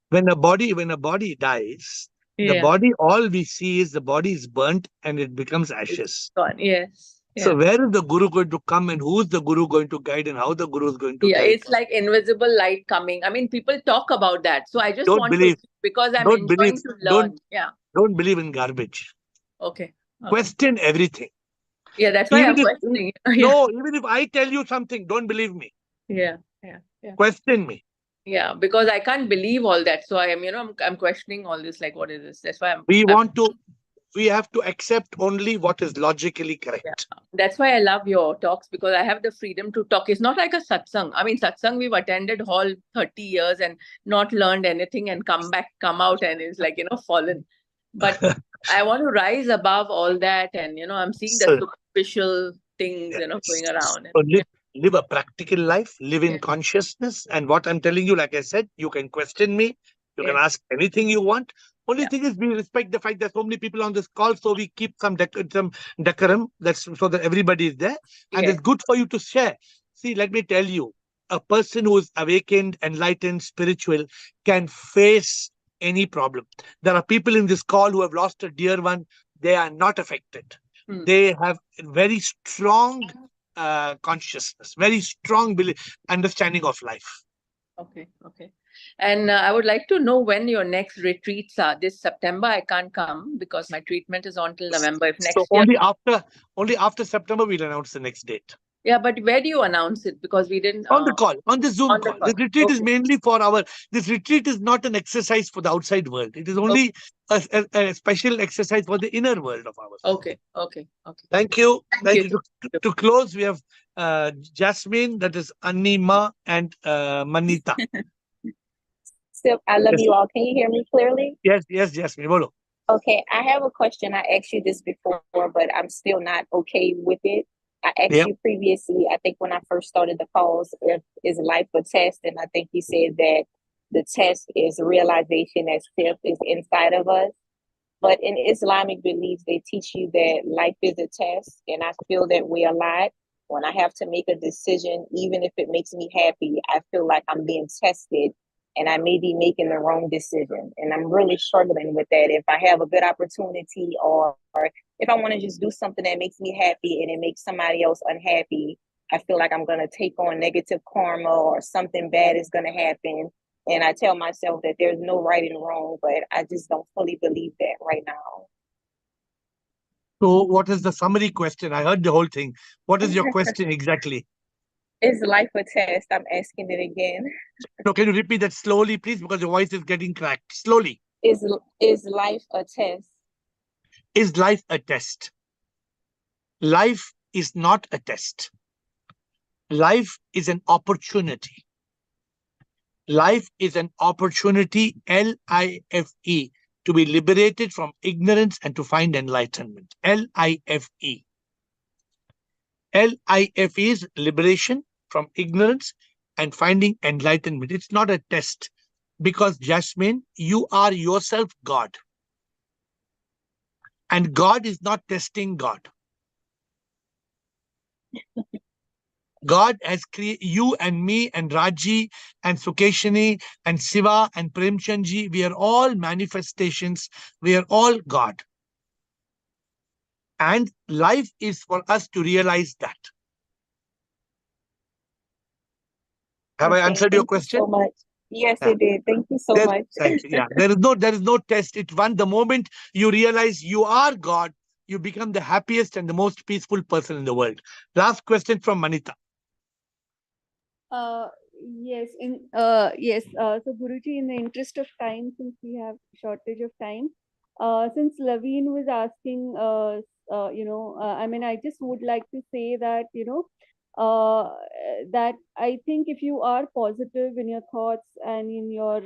When a body dies, the body, all we see is the body is burnt and it becomes ashes. Gone. Yes. So where is the guru going to come, and who's the guru going to guide, and how the guru is going to guide? It's like invisible light coming. I mean, people talk about that. So I just want to, because I'm enjoying to learn. Don't believe in garbage. Okay. Question everything. Yeah, that's why I'm questioning. No, even if I tell you something, don't believe me. Yeah. Question me. Yeah, because I can't believe all that. So I am, I'm questioning all this. Like, what is this? That's why we have to accept only what is logically correct. Yeah. That's why I love your talks, because I have the freedom to talk. It's not like a satsang. I mean, satsang, we've attended all 30 years and not learned anything and come out and it's like, fallen. But I want to rise above all that. And, I'm seeing the superficial things, going around. So live a practical life, live in consciousness. And what I'm telling you, like I said, you can question me. You can ask anything you want. Only thing is, we respect the fact that so many people on this call, so we keep some decorum. That's so that everybody is there, and it's good for you to share. See, let me tell you, a person who is awakened, enlightened, spiritual can face any problem. There are people in this call who have lost a dear one. They are not affected. They have very strong consciousness, very strong understanding of life. Okay. And I would like to know when your next retreats are. This September, I can't come because my treatment is on till November. If next year, only after September, we'll announce the next date. Yeah, but where do you announce it? Because we didn't... On the call, on the Zoom call. This retreat is mainly this retreat is not an exercise for the outside world. It is only a special exercise for the inner world of ours. Okay. Thank you. Thank you. To close, we have Jasmine, that is Anima, and Manita. Sip, I love you all. Can you hear me clearly? Yes, Jasmine. Bolo. Okay, I have a question. I asked you this before, but I'm still not okay with it. I asked you previously, I think when I first started the calls, if is life a test? And I think you said that the test is realization that self is inside of us. But in Islamic beliefs, they teach you that life is a test. And I feel that way a lot. When I have to make a decision, even if it makes me happy, I feel like I'm being tested and I may be making the wrong decision. And I'm really struggling with that. If I have a good opportunity or if I want to just do something that makes me happy and it makes somebody else unhappy, I feel like I'm going to take on negative karma or something bad is going to happen. And I tell myself that there's no right and wrong, but I just don't fully believe that right now. So what is the summary question? I heard the whole thing. What is your question exactly? Is life a test? I'm asking it again. No, can you repeat that slowly, please? Because your voice is getting cracked. Slowly. Is life a test? Is life a test? Life is not a test. Life is an opportunity. Life is an opportunity, L-I-F-E, to be liberated from ignorance and to find enlightenment. L-I-F-E. L-I-F-E is liberation from ignorance and finding enlightenment. It's not a test because, Jasmine, you are yourself God. And God is not testing God. God has created you and me and Raji and Sukeshini and Siva and Premchandji. We are all manifestations. We are all God. And life is for us to realize that. Have I answered your question? Thank you so much. Yes, it did. Thank you so much. Thank you. Yeah, there is no test. It's one. The moment you realize you are God, you become the happiest and the most peaceful person in the world. Last question from Manita. Yes, so Guruji, in the interest of time, since we have shortage of time, since Laveen was asking, I mean, I just would like to say that, that I think if you are positive in your thoughts and in your,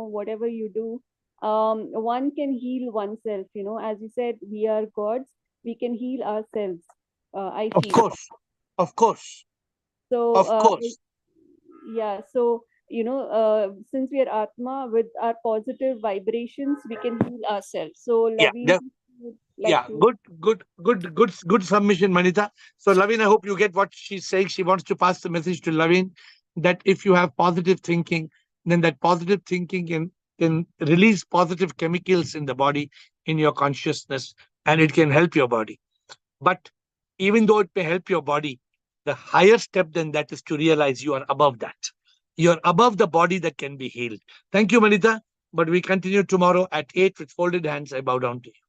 whatever you do, one can heal oneself, as you said, we are gods, we can heal ourselves, I feel. Of course. So, of course. Yeah, so since we are Atma, with our positive vibrations, we can heal ourselves. So Laveen would like to... Good submission, Manita. So Laveen, I hope you get what she's saying. She wants to pass the message to Laveen that if you have positive thinking, then that positive thinking can release positive chemicals in the body, in your consciousness, and it can help your body. But even though it may help your body, the higher step than that is to realize you are above that. You're above the body that can be healed. Thank you, Manita. But we continue tomorrow at 8 with folded hands. I bow down to you.